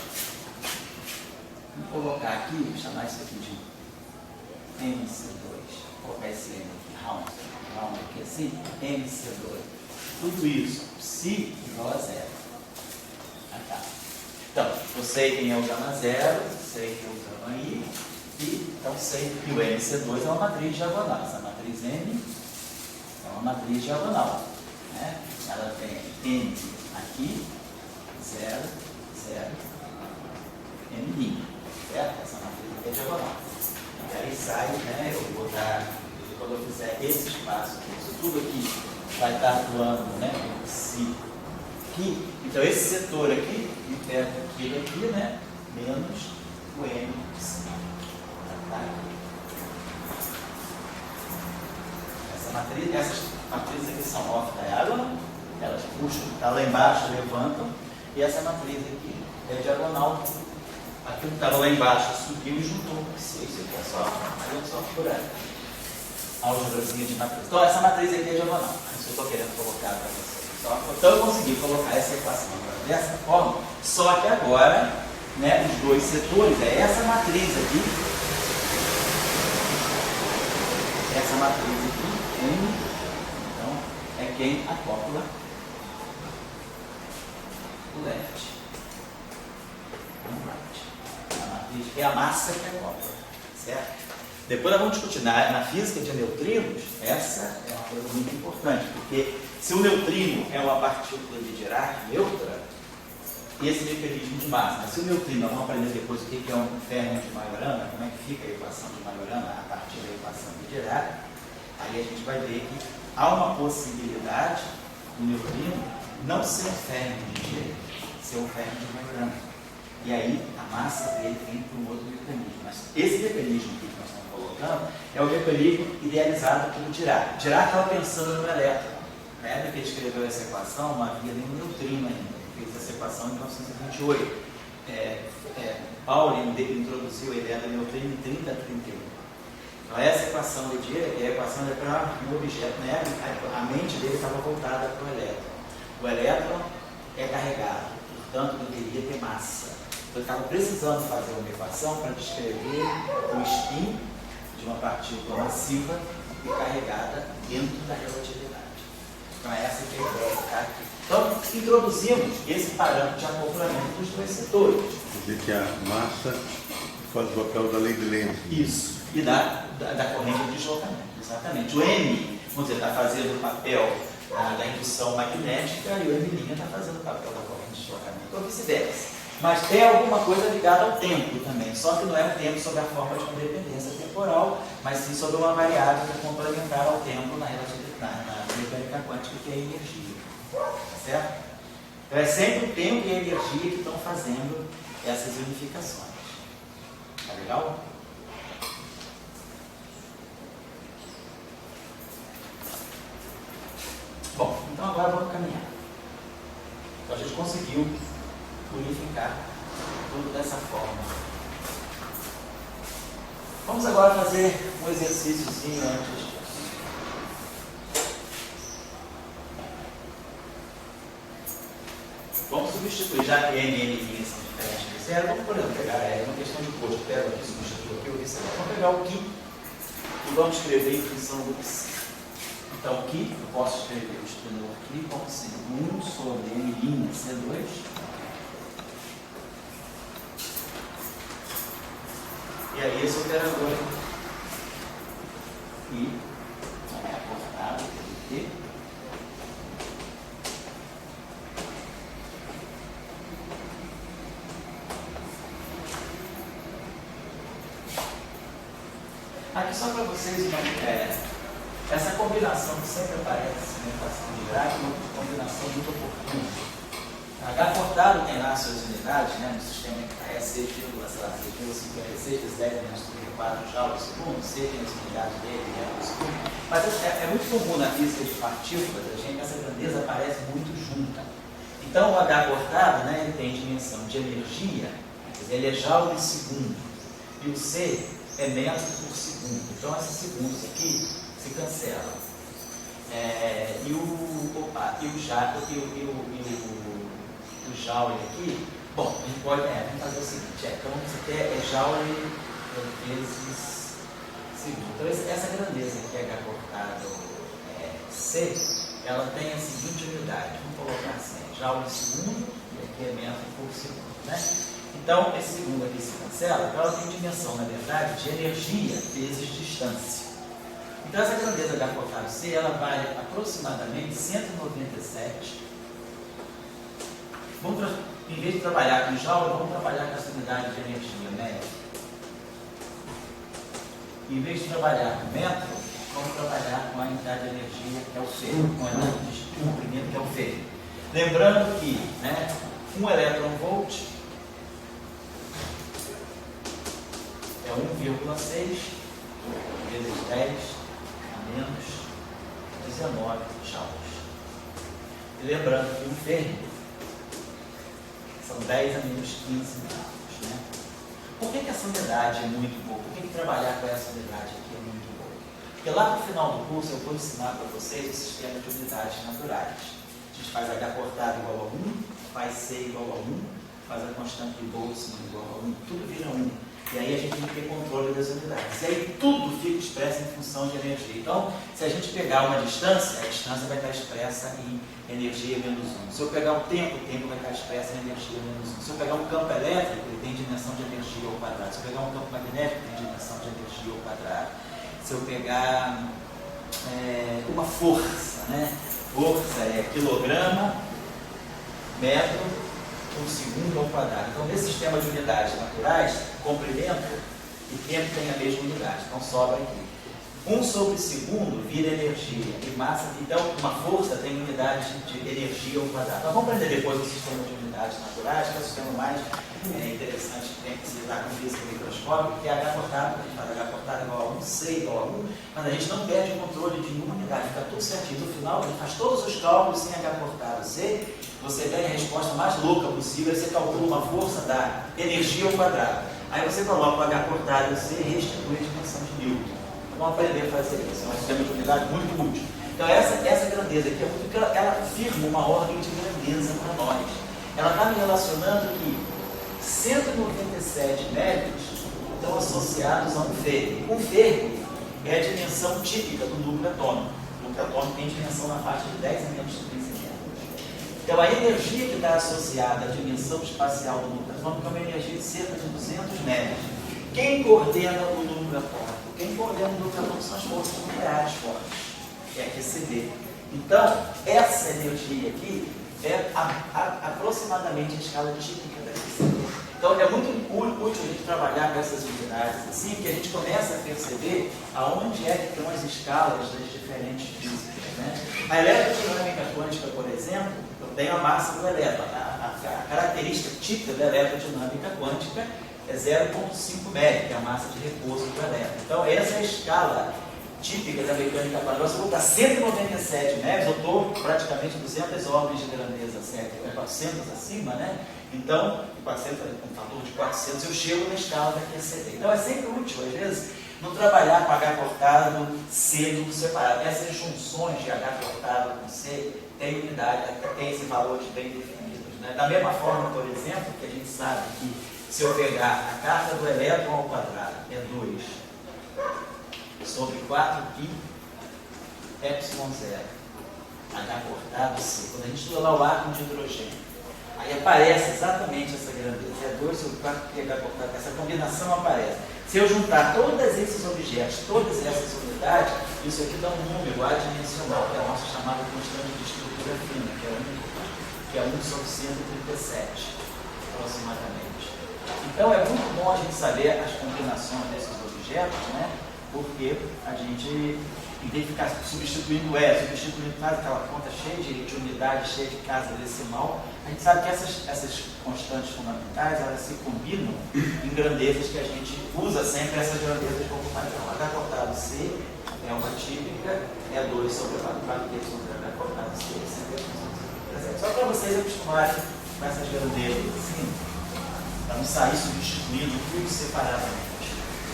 vou colocar aqui, vou chamar isso aqui de MC2, vou colocar esse M aqui, round aqui assim, MC2, tudo isso, psi igual a zero. Tá. Então, eu sei quem é o gama zero, sei quem é o gama I, e então sei que o MC2 é uma matriz diagonal. Essa matriz M é uma matriz diagonal. Né? Ela tem M aqui, 0, 0, M'. Certo? Essa matriz aqui é diagonal. E aí sai, né? Eu vou botar, quando eu fizer esse espaço aqui, isso tudo aqui vai estar atuando, né? Se aqui. Então esse setor aqui, me pega aquilo aqui, né? Menos o M. Tá? Essas matrizes aqui são off-diagonal, elas puxam, tá lá embaixo, levantam, e essa matriz aqui é diagonal. Aquilo que estava lá embaixo subiu e juntou com isso aqui é só por aí. Álgebrazinha de matriz. Então essa matriz aqui é diagonal. Isso eu estou querendo colocar para vocês. Então eu consegui colocar essa equação dessa forma, só que agora, né, os dois setores, é essa matriz aqui, M, então é quem acopla o left com o right. A matriz é a massa que acopla, certo? Depois nós vamos discutir na física de neutrinos, essa é uma coisa muito importante, porque se o neutrino é uma partícula de Dirac neutra, esse mecanismo de massa. Mas se o neutrino, vamos aprender depois o que é um férmio de Majorana, como é que fica a equação de Majorana a partir da equação de Dirac, aí a gente vai ver que há uma possibilidade do neutrino não ser um férmio de Dirac, ser um férmio de Majorana. E aí a massa dele vem para um outro mecanismo. Mas esse mecanismo aqui que nós estamos colocando é o mecanismo idealizado pelo Dirac. Dirac estava pensando no elétron. Na época que ele escreveu essa equação, não havia nenhum neutrino ainda. Ele fez essa equação em 1928. Pauling introduziu a ideia do neutrino em 30 a 31. Então essa equação do Dirac é a equação para um objeto, né? A mente dele estava voltada para o elétron. O elétron é carregado, portanto deveria ter massa. Então ele estava precisando fazer uma equação para descrever o spin de uma partícula massiva e carregada dentro da relatividade. Então essa que é a ideia que está aqui. Então introduzimos esse parâmetro de acoplamento dos dois setores. Quer dizer que a massa faz o papel da lei de Lenz. Isso. E da corrente de deslocamento, exatamente. O M vamos dizer, está fazendo o papel da indução magnética e o M' está fazendo o papel da corrente de deslocamento, ou vice-versa. Mas tem alguma coisa ligada ao tempo também, só que não é um tempo sob a forma de uma dependência temporal, mas sim sob uma variável complementar ao tempo na mecânica quântica, que é a energia. Certo? Então é sempre o tempo e a energia que estão fazendo essas unificações. Tá legal? Bom, então agora vamos caminhar. Então a gente conseguiu unificar tudo dessa forma. Vamos agora fazer um exercíciozinho antes disso. Vamos substituir, já que N e N são diferentes de zero, vamos, por exemplo, pegar uma questão de custo. Pega aqui, substitui aqui, vamos pegar o Q e vamos escrever em função do Q. Então, aqui eu posso escrever o extensor aqui como sendo 1 sobre N' C2. E aí esse operador I é aportado pelo T. Aqui só para vocês uma ideia. Essa combinação que sempre aparece na equação de Dirac é uma combinação muito oportuna. H cortado tem lá suas unidades, né, no sistema que é 6,56 vezes 10 menos 34 joules por segundo, C tem as unidades dele, por segundo. Mas é muito comum na física de partículas, a gente, essa grandeza aparece muito junta. Então o H cortado, né, ele tem dimensão de energia, quer dizer, ele é joule segundo, e o C é metro por segundo. Então esses segundos aqui se cancela. E o joule aqui, bom, a gente pode vamos fazer o seguinte, então isso aqui é joule vezes segundo. Então essa grandeza aqui, H cortado C, ela tem a seguinte unidade, vamos colocar assim, joule segundo, e aqui é metro por segundo, né? Então esse segundo aqui se cancela, então ela tem dimensão, na verdade, de energia vezes distância. Então essa grandeza H cortado C, ela vale aproximadamente 197. Em vez de trabalhar com joule, vamos trabalhar com essa unidade de energia, né? Em vez de trabalhar com metro, vamos trabalhar com a unidade de energia, que é o ferro, com a unidade de comprimento, que é o ferro. Lembrando que, né, 1 elétron-volt é 1,6 vezes 10 a menos 19 joules. E lembrando que o ferro são 10 a menos 15 graus, né? Por que essa unidade é muito boa? Por que trabalhar com essa unidade aqui é muito boa? Porque lá no final do curso eu vou ensinar para vocês o sistema de unidades naturais. A gente faz H cortado igual a 1, faz C igual a 1, faz a constante de Boltzmann igual a 1, tudo vira 1. E aí a gente tem que ter controle das unidades. E aí tudo fica expresso em função de energia. Então, se a gente pegar uma distância, a distância vai estar expressa em energia menos 1. Se eu pegar o tempo vai estar expresso em energia menos 1. Se eu pegar um campo elétrico, ele tem dimensão de energia ao quadrado. Se eu pegar um campo magnético, tem dimensão de energia ao quadrado. Se eu pegar uma força, né? Força é quilograma, metro por segundo ao quadrado. Então, nesse sistema de unidades naturais, comprimento e tempo tem a mesma unidade. Então, sobra aqui. 1 sobre segundo vira energia e massa. Então, uma força tem unidade de energia ao quadrado. Então, vamos aprender depois o sistema de unidades naturais, que é o sistema mais interessante que tem que se lidar com física microscópica, que é H cortado. A gente faz H cortado igual a 1, C igual a 1, mas a gente não perde o controle de nenhuma unidade. Fica tudo certinho. No final, a gente faz todos os cálculos sem H cortado C. Você ganha a resposta mais louca possível, aí você calcula uma força da energia ao quadrado. Aí você coloca o H cortado e C e restitui a dimensão de Newton. Vamos aprender a fazer isso. É um sistema de unidade muito útil. Então essa grandeza aqui é muito, ela firma uma ordem de grandeza para nós. Ela está me relacionando que 197 médios estão associados a um ferro. Um ferro é a dimensão típica do núcleo atômico. O núcleo atômico tem dimensão na faixa de 10 a menos 30. Então, a energia que está associada à dimensão espacial do núcleo atômico é uma energia de cerca de 200 médios. Quem coordena o núcleo atômico? Quem coordena o núcleo atômico são as forças nucleares fortes. que é QCD. Então, essa energia aqui é aproximadamente a escala típica da QCD. Então, é muito útil a gente trabalhar com essas unidades assim, que a gente começa a perceber aonde é que estão as escalas das diferentes físicas, né? A eletrodinâmica quântica, por exemplo, tem a massa do elétron. A característica típica da eletrodinâmica quântica é 0,5 MeV, que é a massa de repouso do elétron. Então, essa é a escala típica da mecânica quântica. Se eu botar 197 MeV, eu estou praticamente 200 ordens de grandeza, certo? 400 acima, né? Então, 400, com um fator de 400, eu chego na escala da QCD. Então, é sempre útil, às vezes, não trabalhar com H cortado, C tudo separado. Essas junções de H cortado com C tem unidade, tem esse valor bem definidos, né? Da mesma forma, por exemplo, que a gente sabe que se eu pegar a carga do elétron ao quadrado, é 2 sobre 4π epsilon 0, H cortado C. Quando a gente estuda lá o átomo de hidrogênio, aí aparece exatamente essa grandeza, é 2 sobre 4π H cortado, essa combinação aparece. Se eu juntar todos esses objetos, todas essas unidades, isso aqui dá um número adimensional, que é a nossa chamada constante de estrutura fina, que é 1 sobre 137, aproximadamente. Então é muito bom a gente saber as combinações desses objetos, né? Porque a gente, em vez de ficar substituindo faz aquela conta cheia de unidades, cheia de casa decimal, a gente sabe que essas constantes fundamentais, elas se combinam em grandezas que a gente usa sempre essas grandezas como padrão. H cortado C é uma típica, é 2 sobre 4π sobre H cortado C, só para vocês acostumarem com essas grandezas, assim, para não sair substituindo tudo separadamente.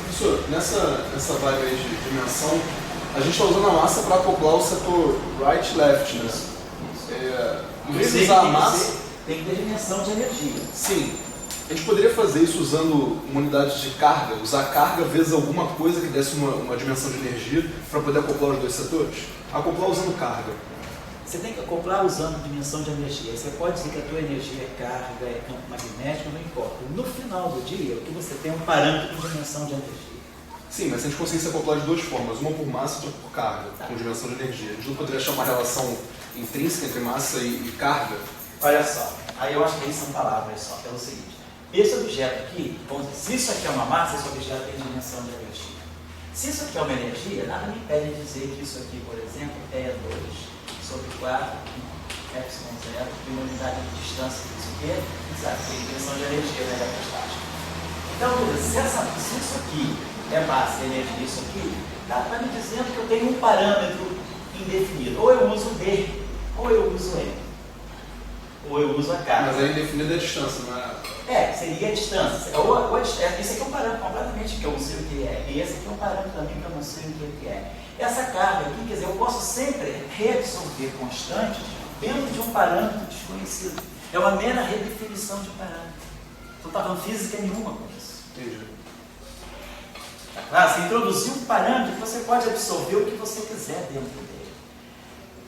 Professor, nessa vibe aí de dimensão, a gente está usando a massa para acoplar o setor right-left, né? Em vez de usar a massa... Tem que ter dimensão de energia. Sim. A gente poderia fazer isso usando uma unidade de carga, usar carga vezes alguma coisa que desse uma dimensão de energia para poder acoplar os dois setores? Acoplar usando carga. Você tem que acoplar usando dimensão de energia. Você pode dizer que a tua energia é carga, é campo magnético, não importa. No final do dia, o que você tem é um parâmetro de dimensão de energia. Sim, mas se a gente conseguisse acoplar de duas formas, uma por massa e outra por carga, com dimensão de energia. A gente não poderia achar uma relação intrínseca entre massa e carga? Olha só, aí eu acho que aí são palavras só, que é o seguinte. Esse objeto aqui, vamos dizer, se isso aqui é uma massa, esse objeto tem dimensão de energia. Se isso aqui é uma energia, nada me impede de dizer que isso aqui, por exemplo, é 2 sobre 4 epsilon 0, de uma unidade de distância disso aqui, sabe, tem dimensão de energia na eletrostática. Então, se isso aqui é massa e energia, isso aqui, está me dizendo que eu tenho um parâmetro indefinido. Ou eu uso D, ou eu uso M. Ou eu uso a carga. Mas aí indefinido é a distância, não é? Seria a distância. Esse aqui é um parâmetro completamente que eu não sei o que é. E esse aqui é um parâmetro também que eu não sei o que é. Essa carga aqui, quer dizer, eu posso sempre reabsorver constantes dentro de um parâmetro desconhecido. É uma mera redefinição de parâmetro. Não está falando física nenhuma com isso. Entendi. Tá claro? Você introduziu um parâmetro que você pode absorver o que você quiser dentro dele.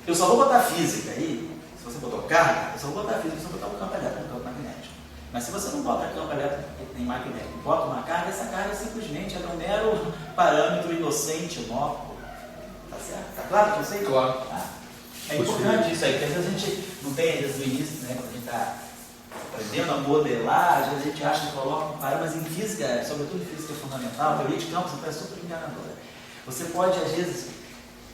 Eu só vou botar física aí. Se você botou carga, eu só vou botar física, se você botar um campo elétrico, um campo magnético. Mas se você não bota campo elétrico nem magnético, bota uma carga, essa carga simplesmente é um mero parâmetro inocente, inócuo. Tá certo? Tá claro para você? Claro. É importante isso aí, porque às vezes a gente não tem, desde o início, né, quando a gente está aprendendo a modelar, às vezes a gente acha que coloca um parâmetro, mas em física, sobretudo em física fundamental, teoria de campos, é super enganadora. Você pode, às vezes,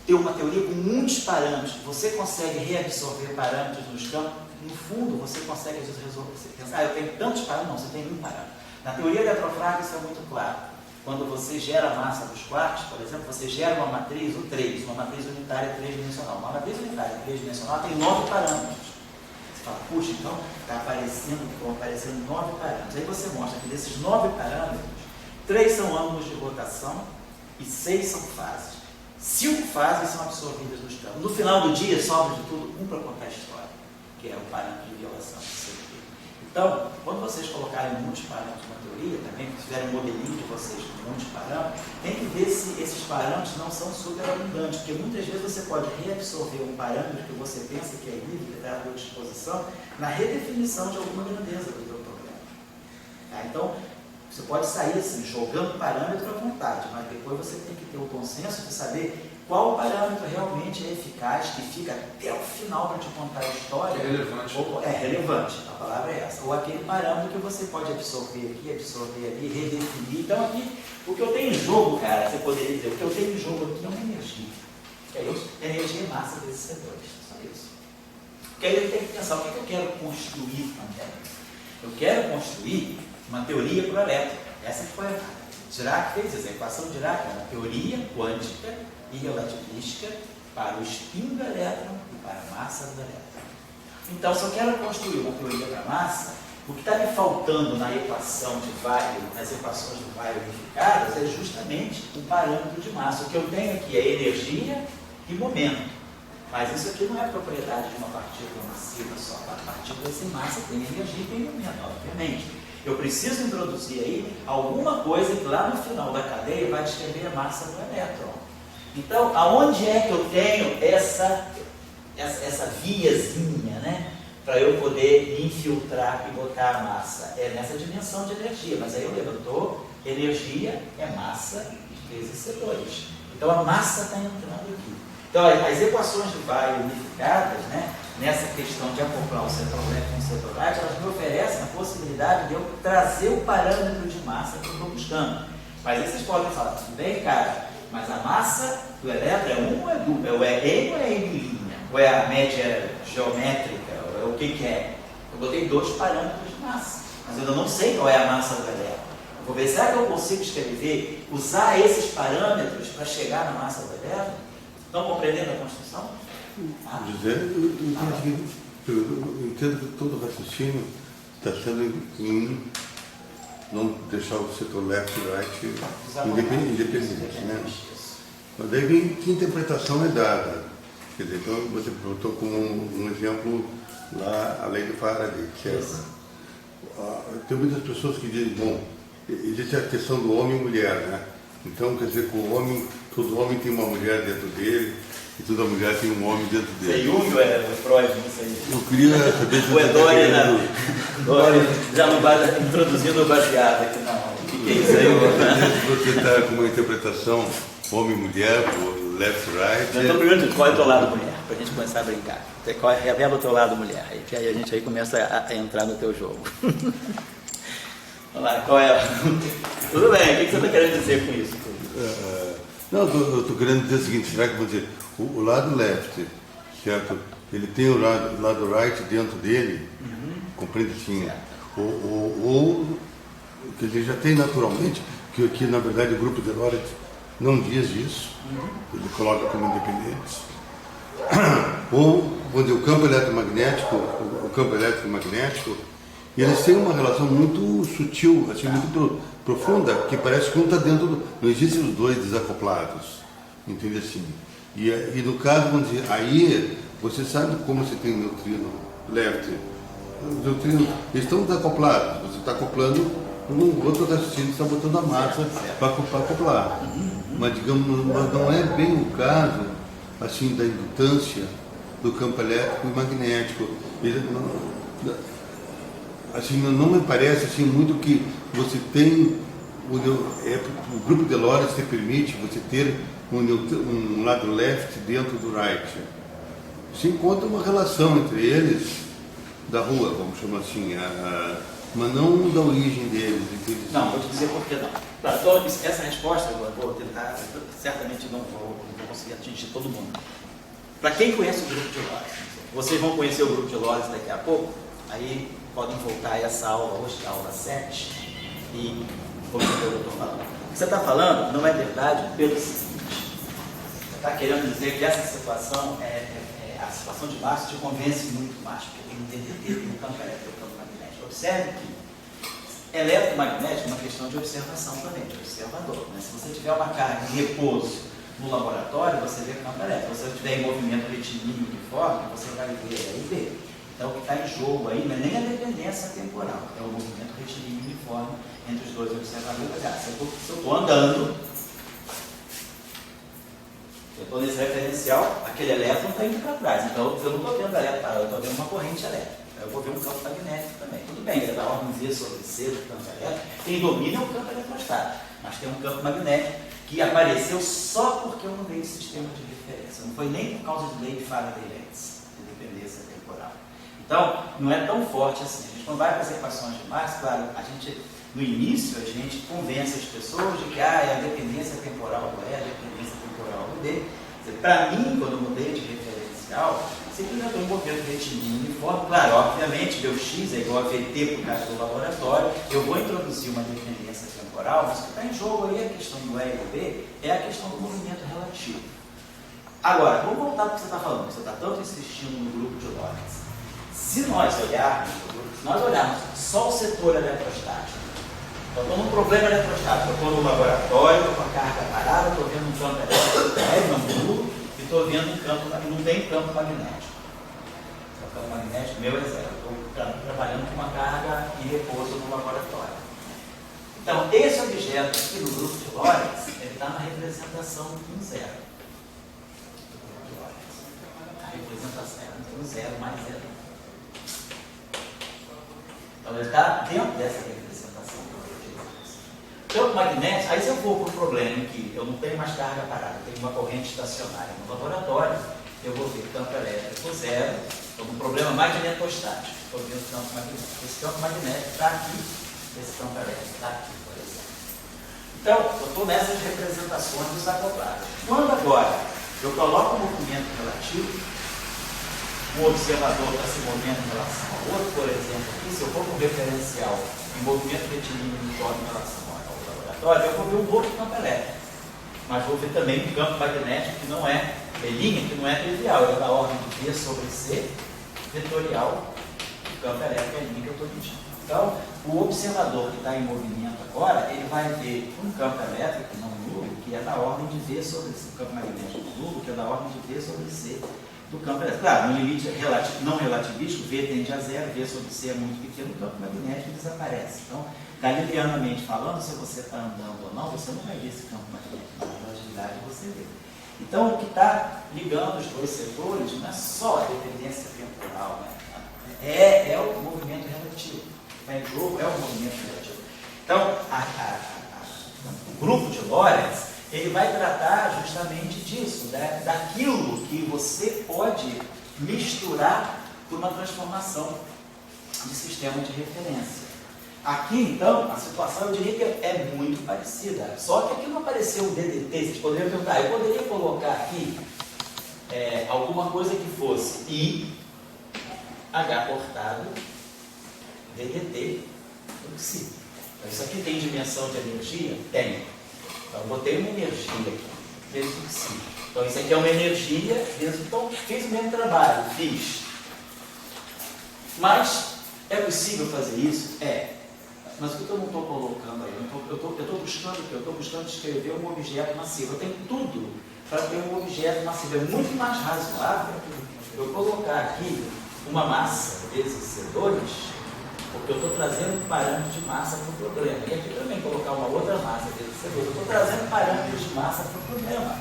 ter uma teoria com muitos parâmetros, você consegue reabsorver parâmetros nos campos, no fundo você consegue às vezes resolver, você pensa, eu tenho tantos parâmetros, não, você tem um parâmetro. Na teoria da Electrofrágil isso é muito claro. Quando você gera a massa dos quartos, por exemplo, você gera uma matriz, o 3, uma matriz unitária 3-dimensional. Uma matriz unitária 3-dimensional tem 9 parâmetros. Você fala, puxa, então estão aparecendo 9 parâmetros. Aí você mostra que desses 9 parâmetros, 3 são ângulos de rotação e 6 são fases. 5 fases são absorvidas nos campos. No final do dia, sobra de tudo um para contar a história, que é o parâmetro de violação. Então, quando vocês colocarem muitos parâmetros na teoria, também fizerem um modelinho de vocês com muitos parâmetros, tem que ver se esses parâmetros não são superabundantes, porque muitas vezes você pode reabsorver um parâmetro que você pensa que é livre, que está à sua disposição, na redefinição de alguma grandeza do seu problema. Tá? Então, Você pode sair assim, jogando parâmetro à vontade, mas depois você tem que ter o consenso de saber qual parâmetro realmente é eficaz, que fica até o final para te contar a história. É relevante. Ou, é relevante, a palavra é essa. Ou aquele parâmetro que você pode absorver aqui, absorver ali, redefinir. Então aqui, o que eu tenho em jogo, cara, você poderia dizer, o que eu tenho em jogo aqui é uma energia. É isso? Energia e massa desses setores. Só isso. Porque aí eu tenho que pensar, o que eu quero construir também? Eu quero construir uma teoria para o elétron. Essa que foi a Dirac fez isso. A equação Dirac é uma teoria quântica e relativística para o spin do elétron e para a massa do elétron. Então, se eu quero construir uma teoria para a massa, o que está me faltando na equação de Weyl, nas equações de Weyl unificadas, é justamente o parâmetro de massa. O que eu tenho aqui é energia e momento. Mas isso aqui não é propriedade de uma partícula massiva só. A partícula sem massa tem energia e tem momento, obviamente. Eu preciso introduzir aí alguma coisa que lá no final da cadeia vai descrever a massa do elétron. Então, aonde é que eu tenho essa viazinha, né? Para eu poder me infiltrar e botar a massa? É nessa dimensão de energia, mas aí eu levantou, energia é massa vezes setores. Então a massa está entrando aqui. Então as equações de Weyl unificadas, né? Nessa questão de acoplar o setor left com o setor right, elas me oferecem a possibilidade de eu trazer o parâmetro de massa que eu estou buscando. Mas aí vocês podem falar, tudo bem, cara, mas a massa do elétron é 1 ou é dupla? É N ou é N linha? Ou é a média geométrica? Ou é o que é? Eu botei 2 parâmetros de massa, mas eu ainda não sei qual é a massa do elétron. Eu vou ver, será que eu consigo escrever, usar esses parâmetros para chegar na massa do elétron? Estão compreendendo a construção? José, eu entendo que todo o raciocínio está sendo em não deixar o setor left e right independente, né? Mas daí vem que interpretação é dada. Quer dizer, então você botou como um exemplo lá a lei do Faraday, certo? Tem muitas pessoas que dizem, bom, existe a questão do homem e mulher, né? Então quer dizer que todo homem tem uma mulher dentro dele, e toda mulher tem um homem dentro dele. Você Jung ou é Freud, não sei. Eu queria saber se o Dória já não vai introduzindo o baseado aqui na aula. O que é isso aí? Você está com uma interpretação homem-mulher, left, right. Eu estou perguntando qual é o teu lado mulher, para a gente começar a brincar. Revela o teu lado mulher, que aí a gente aí começa a entrar no teu jogo. Vamos lá, qual é? Tudo bem, o que você está querendo dizer com isso? Não, eu estou querendo dizer o seguinte, será que vou dizer, o lado left, certo? Ele tem o lado right dentro dele, compreende assim, ou que ele já tem naturalmente, que na verdade o grupo de Lorentz não diz isso, ele coloca como independentes, ou onde o campo eletromagnético, eles têm uma relação muito sutil, assim, muito profunda, que parece que um está dentro do... Não existem os dois desacoplados, entende assim? E no caso, vamos dizer, aí você sabe como você tem neutrino left. Os neutrinos estão desacoplados, você está acoplando, o outro está assistindo, está botando a massa para acoplar. Mas, digamos, não é bem o caso assim, da indutância do campo elétrico e magnético. Assim, não me parece assim, muito que você tem, o grupo de Lorentz te permite você ter um lado left dentro do right. Se encontra uma relação entre eles, da rua, vamos chamar assim, mas não da origem deles. Não, vou te dizer por que não. Então, essa resposta eu vou tentar, certamente não vou conseguir atingir todo mundo. Para quem conhece o grupo de Lorentz, vocês vão conhecer o grupo de Lorentz daqui a pouco, aí podem voltar a essa aula hoje, a aula 7, e vou ver o que eu estou falando. O que você está falando não é verdade pelo seguinte: você está querendo dizer que essa situação, a situação de massa te convence muito mais, porque tem um DDT no campo elétrico e no campo magnético. Observe que eletromagnético é uma questão de observação também, de observador. Né? Se você tiver uma carga em repouso no laboratório, você vê o campo elétrico. Se você tiver em movimento retilíneo uniforme, você vai ver aí e ver. Então, o que está em jogo aí não é nem a dependência temporal, é o movimento retilíneo uniforme entre os dois observadores. Se eu estou andando, eu estou nesse referencial, aquele elétron está indo para trás. Então, eu não estou vendo elétron, eu estou vendo uma corrente elétrica. eu vou ver um campo magnético também. Tudo bem, ele é da ordem V sobre C do campo elétrico. Quem domina é o campo eletrostático, mas tem um campo magnético que apareceu só porque eu mudei de sistema de referência. Não foi nem por causa de lei de Faraday-Lenz, de dependência temporal. Então, não é tão forte assim. A gente não vai para as equações de Marx, claro, no início a gente convence as pessoas de que é a dependência temporal do E, a dependência temporal do D. Para mim, quando eu mudei de referencial, simplesmente eu movimento retilíneo uniforme. Claro, obviamente, meu X é igual a VT por causa do laboratório, eu vou introduzir uma dependência temporal, mas o que está em jogo aí, a questão do E e do B, é a questão do movimento relativo. Agora, vamos voltar para o que você está falando, você está tanto insistindo no grupo de Lorentz. Se nós olharmos só o setor eletrostático, eu estou num problema eletrostático, eu estou no laboratório, estou com a carga parada, estou vendo um campo elétrico, nulo, e estou vendo um campo, não tem campo magnético. O campo magnético meu é zero, eu estou trabalhando com uma carga e repouso no laboratório. Então, esse objeto aqui no grupo de Lorentz, ele está na representação em zero. A representação é 0 mais 0. Então, ele está dentro dessa representação. Campo magnético, aí se eu vou para o problema em que eu não tenho mais carga parada, eu tenho uma corrente estacionária no laboratório, eu vou ver campo elétrico zero, estou no problema magnetostático, estou vendo campo magnético. Esse campo magnético está aqui, esse campo elétrico está aqui, por exemplo. Então, eu estou nessas representações desacopladas. Quando agora eu coloco o movimento relativo, o observador está se movendo em relação ao outro, por exemplo, aqui, se eu for com referencial em movimento retilíneo uniforme em relação ao laboratório, eu vou ver um outro campo elétrico. Mas vou ver também um campo magnético que não é linha, que não é trivial, ele é da ordem de V sobre C, vetorial, o campo elétrico é a linha que eu estou medindo. Então, o observador que está em movimento agora, ele vai ver um campo elétrico não nulo, que é da ordem de V sobre C, o campo magnético nulo, que é da ordem de V sobre C do campo elétrico. Claro, no limite não relativístico, V tende a zero, V sobre C é muito pequeno, o campo magnético desaparece. Então, galileanamente falando, se você está andando ou não, você não vai ver esse campo magnético, na relatividade você vê. Então, o que está ligando os dois setores não é só a dependência temporal, né? É o movimento relativo. Está em jogo, é o movimento relativo. Então, o grupo de Lorentz, ele vai tratar justamente disso, né? Daquilo que você pode misturar por uma transformação de sistema de referência. Aqui, então, a situação, eu diria que é muito parecida. Só que aqui não apareceu o DDT. Vocês poderiam perguntar, eu poderia colocar aqui alguma coisa que fosse I, H cortado, DDT, XI. Então, isso aqui tem dimensão de energia? Tem. Então, eu botei uma energia aqui, vezes XI. Então, isso aqui é uma energia, então, fiz o mesmo trabalho, fiz. Mas, é possível fazer isso? É. Mas o que eu não estou colocando aí? Eu estou buscando descrever um objeto massivo. Eu tenho tudo para ter um objeto massivo. É muito mais razoável eu colocar aqui uma massa vezes C2, porque eu estou trazendo um parâmetro de massa para o problema. E aqui também colocar uma outra massa vezes C2. Eu estou trazendo parâmetros de massa para o problema.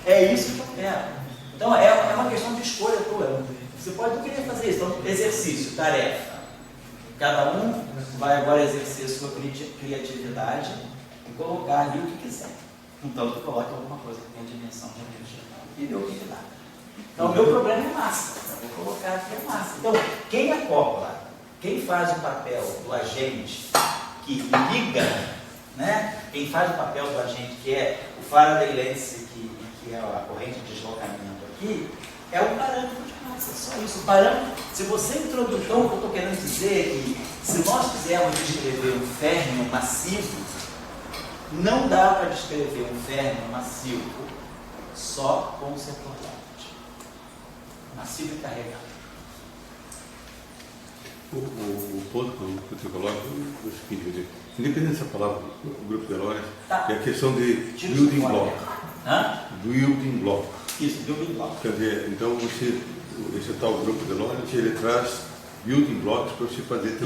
É isso que eu quero. Então, é uma questão de escolha tua. Você pode não querer fazer isso. Então, exercício, tarefa. Cada um vai agora exercer sua criatividade e colocar ali o que quiser. Então, tu coloca alguma coisa que tem a dimensão de energia e vê o que dá. Então, o meu problema é massa. Eu vou colocar aqui a massa. Então, quem acopla, quem faz o papel do agente que liga, né? Quem faz o papel do agente que é o Faraday-Lenz, que é a corrente de deslocamento aqui, é um parâmetro de massa, só isso. O parâmetro, se você introduz, então, o que eu estou querendo dizer é que se nós quisermos descrever um férmio massivo, não dá para descrever um férmio massivo só com o setor lácteo. Massivo e carregado. O ponto que você coloca é o seguinte, independente dessa palavra, o grupo de Lorentz, Tá. é a questão de building block. Building block. Isso, building block. Quer dizer, então esse tal grupo de Lorentz, ele traz building blocks para você fazer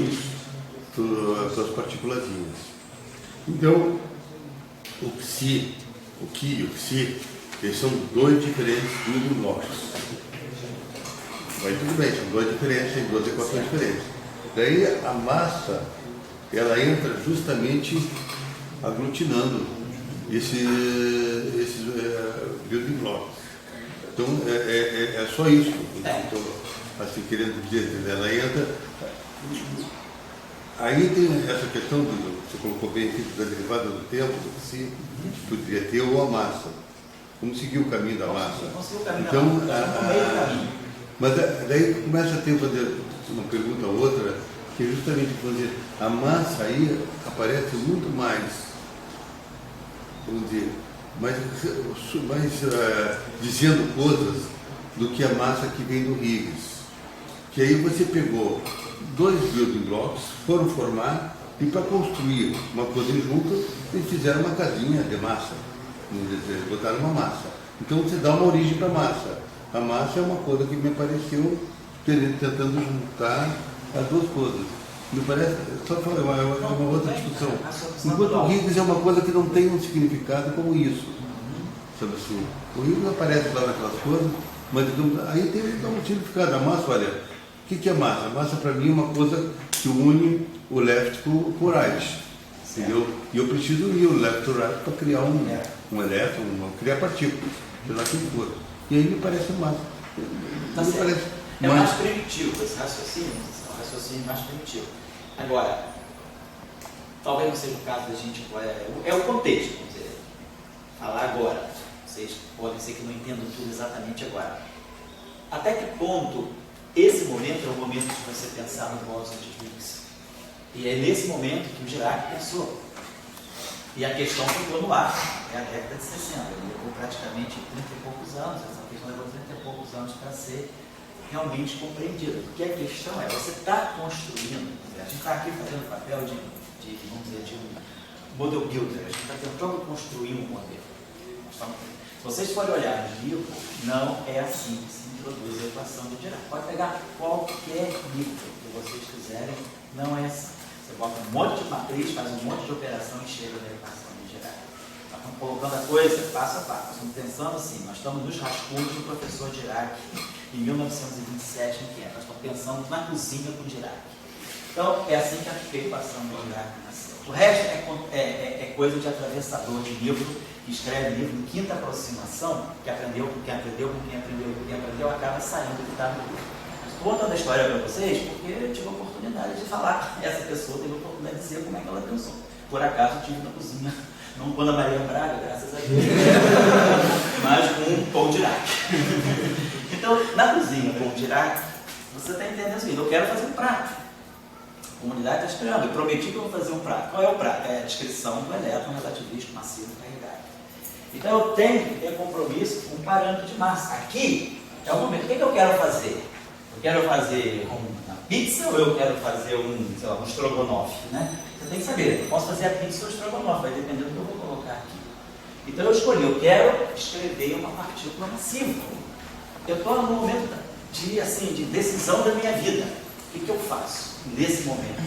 suas partículazinhas. Então, o Psi, o Ki e o Psi, eles são dois diferentes building blocks. Mas tudo bem, são duas diferentes, tem duas equações diferentes. Daí a massa, ela entra justamente aglutinando esses building blocks. Então é só isso. Então, assim, querendo dizer, ela entra. Aí tem essa questão você colocou bem aqui, da derivada do tempo, se poderia ter ou a massa. Como seguir o caminho da massa? Então, mas daí começa a ter fazer uma pergunta ou outra, que é justamente fazer a massa aí aparece muito mais, vamos dizer, mais dizendo coisas do que a massa que vem do Higgs. Que aí você pegou dois building blocks, foram formar e para construir uma coisa junto, eles fizeram uma casinha de massa, vamos dizer, botaram uma massa. Então você dá uma origem para a massa. A massa é uma coisa que me pareceu tentando juntar as duas coisas. Me parece, só falar, é uma outra discussão. Enquanto o Higgs é uma coisa que não tem um significado como isso. Sabe assim, o Higgs aparece lá naquelas coisas, mas aí tem um significado. A massa, olha, o que é massa? A massa para mim é uma coisa que une o left com o right. Entendeu? E eu preciso unir o left e o right para criar um elétron, criar partículas, sei lá quem for. E aí me parece massa. É mais primitivo esse raciocínio, é um raciocínio mais primitivo. Agora, talvez não seja o caso da gente, é o contexto, vamos dizer, falar agora. Vocês podem ser que não entendam tudo exatamente agora. Até que ponto esse momento é o momento de você pensar no bóson de Higgs? E é nesse momento que o Dirac pensou. E a questão ficou no ar, é a década de 60, ele levou praticamente 30 e poucos anos, essa questão levou 30 e poucos anos para ser realmente compreendida. Porque a questão é, você está construindo, a gente está aqui fazendo o papel de vamos dizer, de um model builder, a gente está tentando construir um modelo. Se vocês forem olhar no livro, não é assim que se introduz a equação de Dirac. Pode pegar qualquer livro que vocês quiserem, não é assim. Você bota um monte de matriz, faz um monte de operação e chega na equação de Dirac. Nós estamos colocando a coisa passo a passo. Nós estamos pensando assim, nós estamos nos rascunhos do professor Dirac em 1927 em Quênia. Nós estamos pensando na cozinha com Dirac. Então, é assim que a equação de Dirac nasceu. O resto é coisa de atravessador de livro, que escreve livro em quinta aproximação, que aprendeu com quem aprendeu, acaba saindo do que está no livro. Estou contando a história para vocês porque eu tive a oportunidade de falar. Essa pessoa teve a oportunidade de dizer como é que ela pensou. Por acaso, estive na cozinha, não quando a Maria Braga, graças a Deus, mas com um pão Dirac. Então, na cozinha com o Dirac, você está entendendo assim, eu quero fazer um prato. A comunidade está esperando, eu prometi que eu vou fazer um prato. Qual é o prato? É a descrição do elétron relativístico massivo carregado. Então, eu tenho que ter compromisso com um parâmetro de massa. Aqui é o momento. O que eu quero fazer? Eu quero fazer uma pizza ou eu quero fazer um estrogonofe, né? Você tem que saber, eu posso fazer a pizza ou o estrogonofe, vai depender do que eu vou colocar aqui. Então eu escolhi, eu quero escrever uma partícula massiva. Eu estou num momento de decisão da minha vida. O que eu faço nesse momento?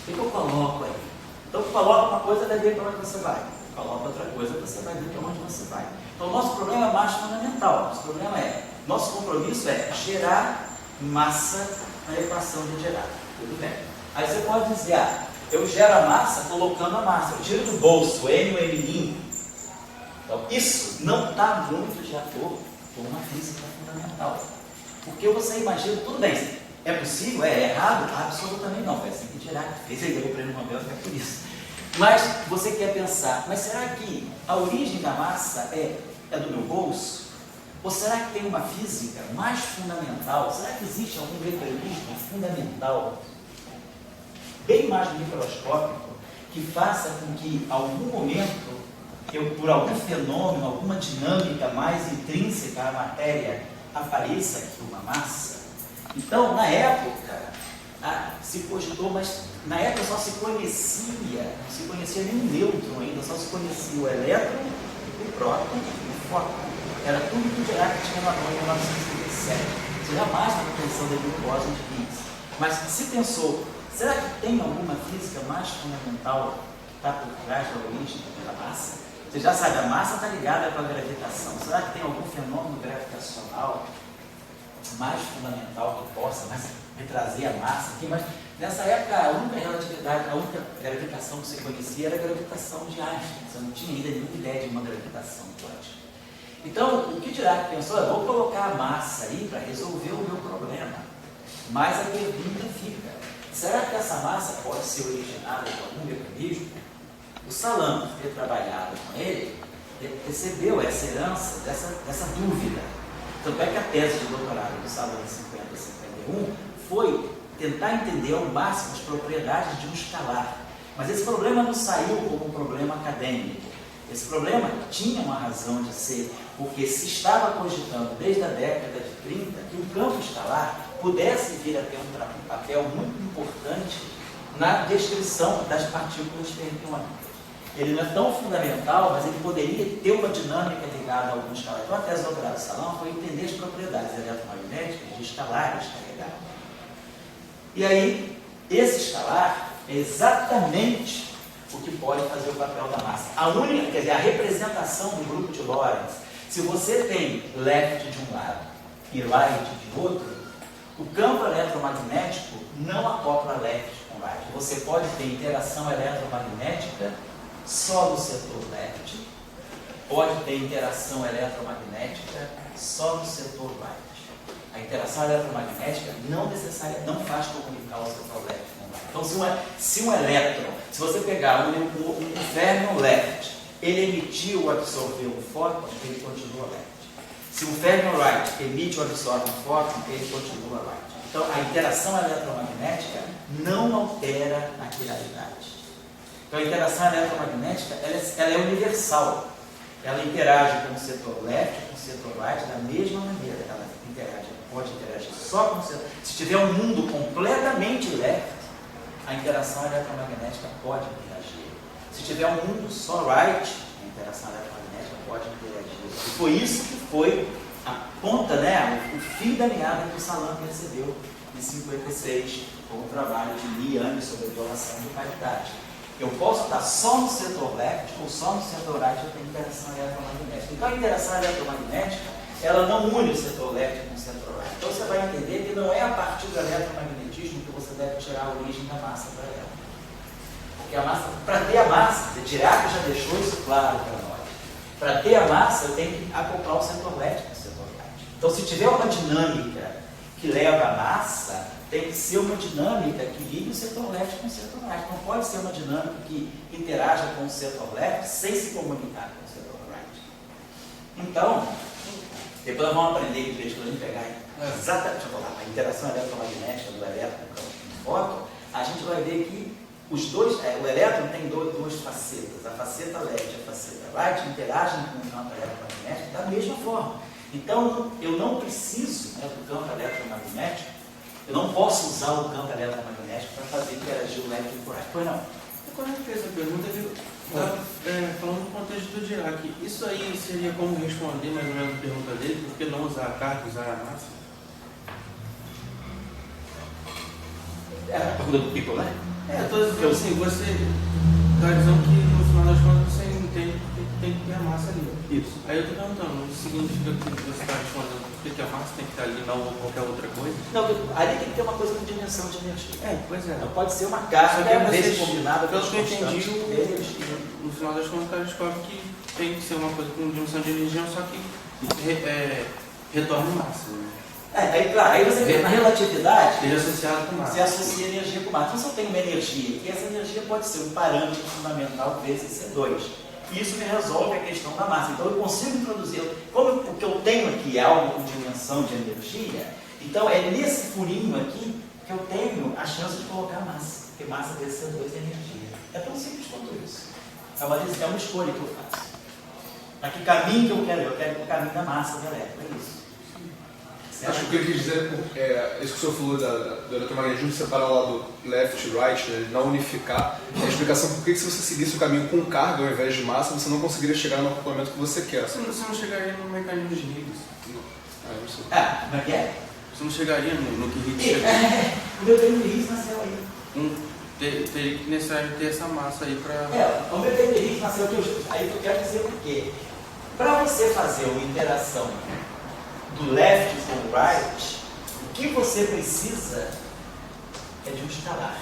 O que eu coloco aí? Então eu coloco uma coisa, vai ver para onde você vai. Coloca outra coisa, você vai ver para onde você vai. Então o nosso problema é mais fundamental. Nosso compromisso é gerar massa na equação de Dirac. Tudo bem? Aí você pode dizer, eu gero a massa colocando a massa. Eu tiro do bolso N ou M'. Então isso não está muito de acordo com uma física fundamental. Porque você imagina, tudo bem, é possível? É errado? Absolutamente não. Foi assim que Dirac fez, ele ganhou o prêmio Nobel até por isso. Mas você quer pensar, mas será que a origem da massa é do meu bolso? Ou será que tem uma física mais fundamental? Será que existe algum mecanismo fundamental, bem mais microscópico, que faça com que, em algum momento, por algum fenômeno, alguma dinâmica mais intrínseca à matéria, apareça aqui uma massa? Então, na época, se cogitou, mas na época só se conhecia, não se conhecia nem o nêutron ainda, só se conhecia o elétron, o próton e o fóton. Era tudo que o Dirac tinha na mão em 1957. Você jamais estava pensando em bóson de Higgs. Mas se pensou, será que tem alguma física mais fundamental que está por trás da origem da massa? Você já sabe, a massa está ligada com a gravitação. Será que tem algum fenômeno gravitacional mais fundamental que possa, mais retrazer a massa aqui, mas nessa época a única relatividade, a única gravitação que você conhecia era a gravitação de Einstein. Você não tinha ainda nenhuma ideia de uma gravitação quântica. Então, o que Dirac pensou é, vou colocar a massa aí para resolver o meu problema. Mas a pergunta fica, será que essa massa pode ser originada por algum mecanismo? O Salam, que ter trabalhado com ele, recebeu essa herança dessa dúvida. Tanto é que a tese de doutorado do Salam em 50 e 51 foi tentar entender ao máximo as propriedades de um escalar. Mas esse problema não saiu como um problema acadêmico. Esse problema tinha uma razão de ser, porque se estava cogitando desde a década de 30 que o campo escalar pudesse vir a ter um papel muito importante na descrição das partículas fermiônicas. Ele não é tão fundamental, mas ele poderia ter uma dinâmica ligada a algum escalar. Então a tese do doutorado do Salam foi entender as propriedades eletromagnéticas de escalares carregados. E aí, esse escalar é exatamente o que pode fazer o papel da massa. A única, quer dizer, a representação do grupo de Lorentz, se você tem left de um lado e right de outro, o campo eletromagnético não acopla left com right. Você pode ter interação eletromagnética só no setor left, pode ter interação eletromagnética só no setor right. A interação eletromagnética não faz comunicar o setor left com right. Então, se um elétron, se você pegar um fermion left, ele emitiu ou absorveu um fóton, ele continua left. Se um fermion right emite ou absorve um fóton, ele continua right. Então, a interação eletromagnética não altera a quiralidade. Então, a interação eletromagnética ela é universal. Ela interage com o setor left, com o setor right, da mesma maneira. Ela pode interagir só com o setor. Se tiver um mundo completamente left, a interação eletromagnética pode interagir. Se tiver um mundo só right, a interação eletromagnética pode interagir. E foi isso que foi a ponta, o fio da meada que o Salam recebeu em 56, com o trabalho de Liane sobre a violação de paridade. Eu posso estar só no setor left ou só no setor right, eu tenho interação eletromagnética. Então a interação eletromagnética, ela não une o setor left com o setor right. Então você vai entender que não é a partir do eletromagnetismo que você deve tirar a origem da massa para ela. Porque a massa, para ter a massa, Dirac já deixou isso claro para nós. Para ter a massa, eu tenho que acoplar o setor left com o setor right. Então se tiver uma dinâmica que leva a massa, tem que ser uma dinâmica que ligue o setor left com o setor right. Não pode ser uma dinâmica que interaja com o setor left sem se comunicar com o setor right. Então, depois nós vamos aprender em vez de a gente pegar exatamente a interação eletromagnética do elétron com o fóton, a gente vai ver que o elétron tem duas facetas, a faceta left e a faceta right interagem com o campo eletromagnético da mesma forma. Então, eu não preciso do campo eletromagnético, eu não posso usar o campo eletromagnético para fazer interagir o left com o right. Pois não? Quando eu fiz essa pergunta, eu estava falando no contexto do Dirac. Isso aí seria como responder mais ou menos a pergunta dele, por que não usar a carga, usar a massa? É a pergunta do People, né? Estou dizendo assim, você está dizendo que no final das contas você entende que tem que ter a massa ali. Isso. Aí eu estou perguntando, isso significa que você está respondendo por que a massa tem que estar ali, não qualquer outra coisa? Não, ali tem que ter uma coisa com dimensão de energia. Pois é. Não pode ser uma carga, às vezes combinada com pelo que eu entendi, energia. no final das contas, ela descobre que tem que ser uma coisa com dimensão de energia, só que retorna massa. Né? Aí, claro, aí você vê, na relatividade, seja associado com massa. Você associa energia com massa. Então, se eu tenho uma energia, e essa energia pode ser um parâmetro fundamental vezes C2. Isso me resolve a questão da massa. Então, eu consigo introduzir, como o que eu tenho aqui é algo com dimensão de energia, então é nesse furinho aqui que eu tenho a chance de colocar massa, porque massa vezes C2 é energia. É tão simples quanto isso. É uma escolha que eu faço. Para que caminho que eu quero? Eu quero ir para o caminho da massa do elétron. É isso. Acho que o que ele quis dizer é isso que o senhor falou do eletromagnetismo, separar o lado left e right, né, não unificar. A explicação por que se você seguisse o caminho com carga ao invés de massa, você não conseguiria chegar no acoplamento que você quer. Você não chegaria no mecanismo de Higgs. Não sei. Como é que é? Você não chegaria no que Higgs chegou. O mecanismo de Higgs nasceu aí. Teria que necessariamente ter essa massa aí para... O mecanismo de Higgs nasceu aí que eu quero dizer o quê? Para você fazer uma interação do left com right, o que você precisa é de um escalar.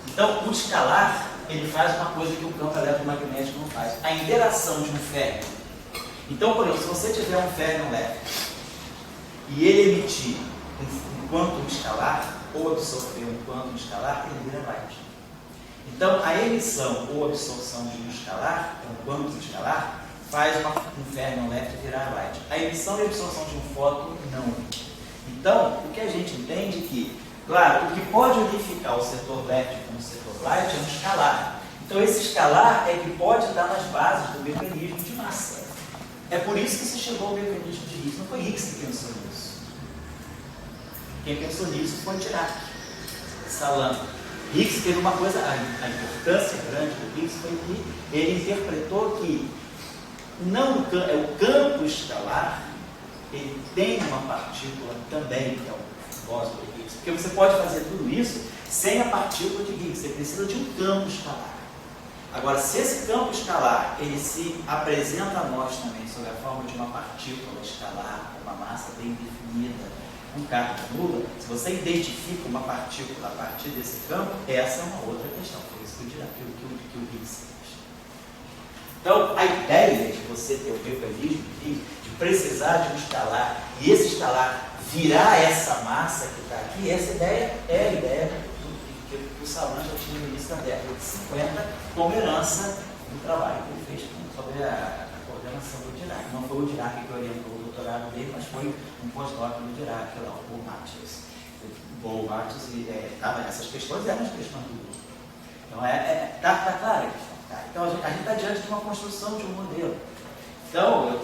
Então, o escalar, ele faz uma coisa que o campo eletromagnético não faz. A interação de um férmio. Então, por exemplo, se você tiver um férmio leve e ele emitir um quantum escalar, ou absorver um quantum escalar, ele vira right. Então, a emissão ou absorção de um escalar, um quantum escalar, faz um férmio leve virar right. A emissão e absorção de um fóton, não. Então, o que a gente entende é que, claro, o que pode unificar o setor left com o setor right é um escalar. Então, esse escalar é que pode estar nas bases do mecanismo de massa. É por isso que se chegou ao mecanismo de Higgs. Não foi Higgs que pensou nisso. Quem pensou nisso foi Dirac, Salam. Higgs teve uma coisa, a importância grande do Higgs foi que ele interpretou que não o campo escalar, ele tem uma partícula também, que é o bóson de Higgs. Porque você pode fazer tudo isso sem a partícula de Higgs. Você precisa de um campo escalar. Agora, se esse campo escalar ele se apresenta a nós também sob a forma de uma partícula escalar, com uma massa bem definida, com carga nula, se você identifica uma partícula a partir desse campo, essa é uma outra questão. Foi isso que o Higgs fez. Então, a ideia de você ter o mecanismo de precisar de um escalar e esse escalar virar essa massa que está aqui, essa ideia é a ideia que o Salam já tinha no início da década de 50, como herança do trabalho que ele fez sobre a coordenação do Dirac. Não foi o Dirac que orientou o doutorado dele, mas foi um pós-doc do Dirac, lá, o Paul Matthews. O Paul Matthews estava nessas questões, eram as questões do grupo. Então, tá claro a questão. Tá? Então, a gente está diante de uma construção de um modelo. Então,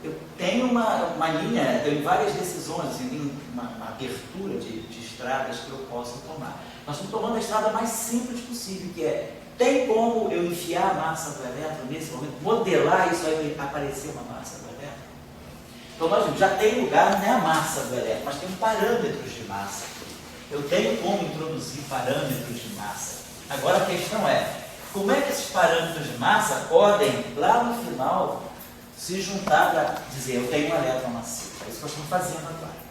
eu tenho uma linha, tenho várias decisões, assim, tem uma abertura de estradas que eu posso tomar. Nós estamos tomando a estrada mais simples possível, que é, tem como eu enfiar a massa do elétron nesse momento, modelar isso aí para aparecer uma massa do elétron? Então, nós já tem lugar, não é a massa do elétron, mas tem parâmetros de massa. Eu tenho como introduzir parâmetros de massa. Agora a questão é, como é que esses parâmetros de massa podem, lá no final, se juntar para dizer, eu tenho um elétron massivo? É isso que nós estamos fazendo agora.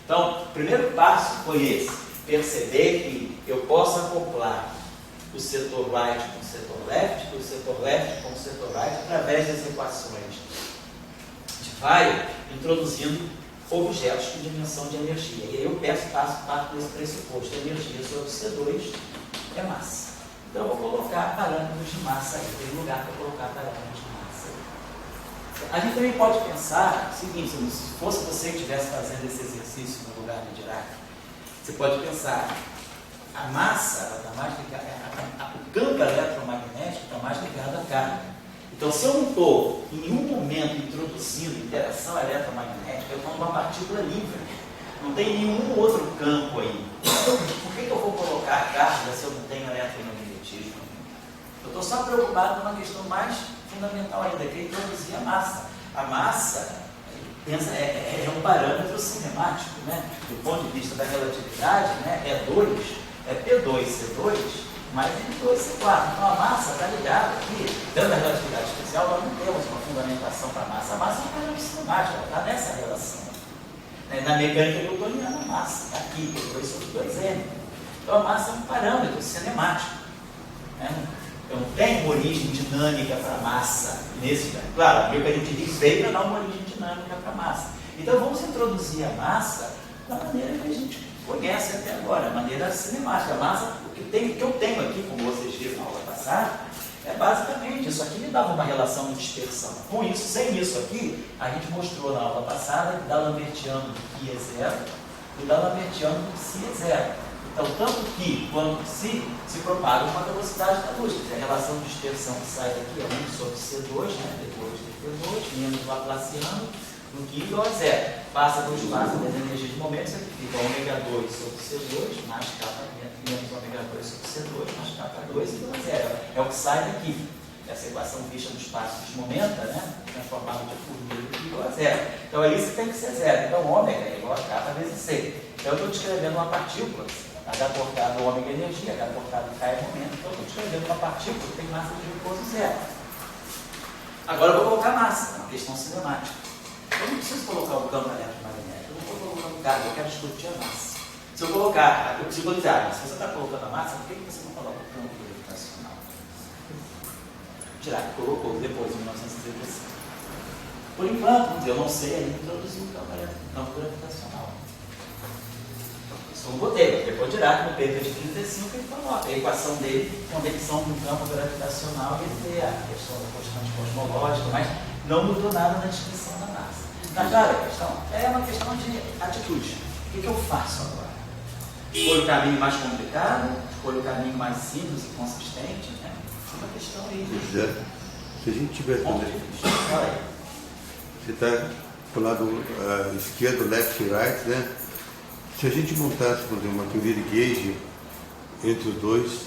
Então, o primeiro passo foi esse, perceber que eu posso acoplar o setor right com o setor left, o setor left com o setor right, através das equações de Weyl, introduzindo objetos com dimensão de energia. E aí eu parto desse pressuposto, a energia sobre C2 é massa. Então eu vou colocar parâmetros de massa aí, tem lugar para colocar parâmetros de massa. A gente também pode pensar o seguinte, se fosse você que estivesse fazendo esse exercício no lugar de Dirac, você pode pensar, a massa está mais ligada, o campo eletromagnético está mais ligado à carga. Então, se eu não estou em nenhum momento introduzindo interação eletromagnética, eu estou numa partícula livre. Não tem nenhum outro campo aí. Por que eu vou colocar a carga se eu não tenho eletromagnetismo? Eu estou só preocupado com uma questão mais fundamental ainda, que é introduzir a massa. A massa é um parâmetro cinemático, né? Do ponto de vista da relatividade, né? É P2, C2, mais N2, C4. Então a massa está ligada aqui, dentro da relatividade especial, nós não temos uma fundamentação para a massa. A massa é um parâmetro cinemático, ela está nessa relação. Na mecânica newtoniana, a massa está aqui, P2 sobre 2N. Então a massa é um parâmetro cinemático. Né? Eu não tenho uma origem dinâmica para a massa nesse caso. Claro, o mecanismo de Higgs veio para dar uma origem dinâmica para a massa. Então vamos introduzir a massa da maneira que a gente conhece até agora, a maneira cinemática. A massa, o que eu tenho aqui, como vocês viram na aula passada, é basicamente isso aqui me dava uma relação de dispersão. Com isso, sem isso aqui, a gente mostrou na aula passada que D'Alembertiano do Phi é zero e D'Alembertiano do Psi é zero. Então, tanto Π quanto Psi se propagam com a velocidade da luz. A relação de dispersão que sai daqui é 1 sobre C2, né? D2 de T2, menos Laplaciano, no que igual a zero. Passa do espaço das energias de momento, isso aqui fica ômega 2 sobre C2, mais kappa menos ômega 2 sobre C2, mais kappa 2 igual a zero. É o que sai daqui. Essa equação vista do espaço desmomenta, né? Transformado de Fourier igual a zero. Então, ali você tem que ser zero. Então, ômega é igual a kappa vezes C. Então, eu estou descrevendo uma partícula. H cortado ômega é energia, H cortado K é momento. Então, eu estou descrevendo uma partícula que tem massa de repouso zero. Agora eu vou colocar massa, é uma questão cinemática. Eu não preciso colocar o campo eletromagnético, eu não estou colocando carga, eu quero discutir a massa. Se eu colocar, eu consigo dizer, se você está colocando a massa, por que você não coloca o campo gravitacional? Dirac colocou depois, em 1935. Por enquanto, eu não sei ainda introduzir o campo gravitacional. Isso não botei. Depois Dirac, no paper de 35, ele coloca a equação dele, convecção do campo gravitacional, e ele vê a questão da constante cosmológica, mas não mudou nada na descrição da massa. Mas claro, a questão é uma questão de atitude. O que eu faço agora? Escolho o caminho mais complicado? Escolho o caminho mais simples e consistente? Né? É uma questão aí. Se a gente tiver... Ponto de vista. Olha aí. Você está para o lado esquerdo, left e right, né? Se a gente montasse, por exemplo, uma teoria de gauge entre os dois,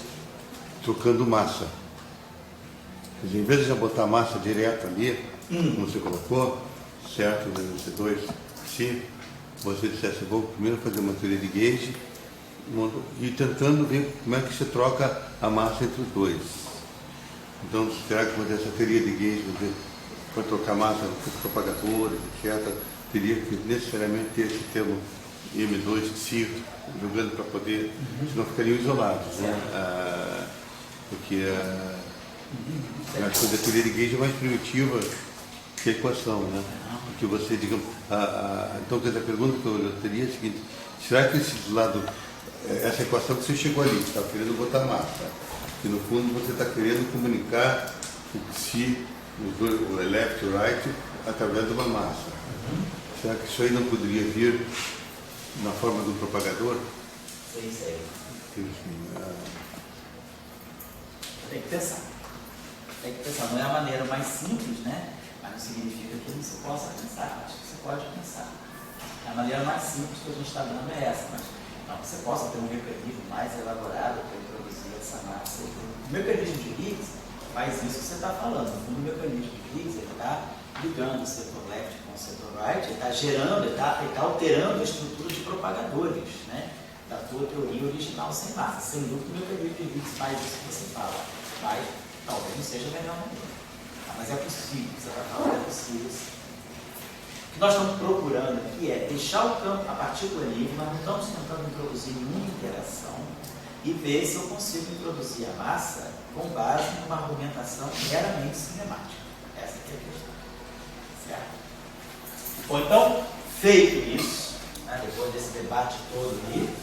trocando massa. Quer dizer, em vez de já botar massa direto ali, como você colocou, certo, C2, sim, você dissesse, vou primeiro fazer uma teoria de gauge e tentando ver como é que você troca a massa entre os dois. Então, será que fazer essa teoria de gauge, para trocar massa com os propagadores, etc., teria que necessariamente ter esse termo M2 psi jogando para poder, senão ficariam isolados, né? Porque a teoria de gauge é mais primitiva que a equação, né? Porque você, digamos, então a pergunta que eu teria é a seguinte: será que esse lado, essa equação que você chegou ali, você está querendo botar massa, que no fundo você está querendo comunicar o psi, o left e o right, através de uma massa? Será que isso aí não poderia vir na forma do propagador? Sei. Tem que pensar. Não é a maneira mais simples, né? Mas não significa que não se possa pensar. Acho que você pode pensar. A maneira mais simples que a gente está dando é essa, mas não, você possa ter um mecanismo mais elaborado para introduzir essa massa. O mecanismo de Higgs faz isso que você está falando. No fundo, o mecanismo de Higgs está ligando o setor left com o setor right, ele está gerando, ele está alterando a estrutura de propagadores, né, da tua teoria original sem massa. Sem dúvida, o mecanismo de Higgs faz isso que você fala, mas talvez não seja a melhor maneira. Mas é possível, você está falando, é possível. O que nós estamos procurando aqui é deixar o campo, a partícula livre, nós não estamos tentando introduzir nenhuma interação e ver se eu consigo introduzir a massa com base numa argumentação meramente cinemática. Essa aqui é a questão. Certo? Ou então, feito isso, né, depois desse debate todo aí,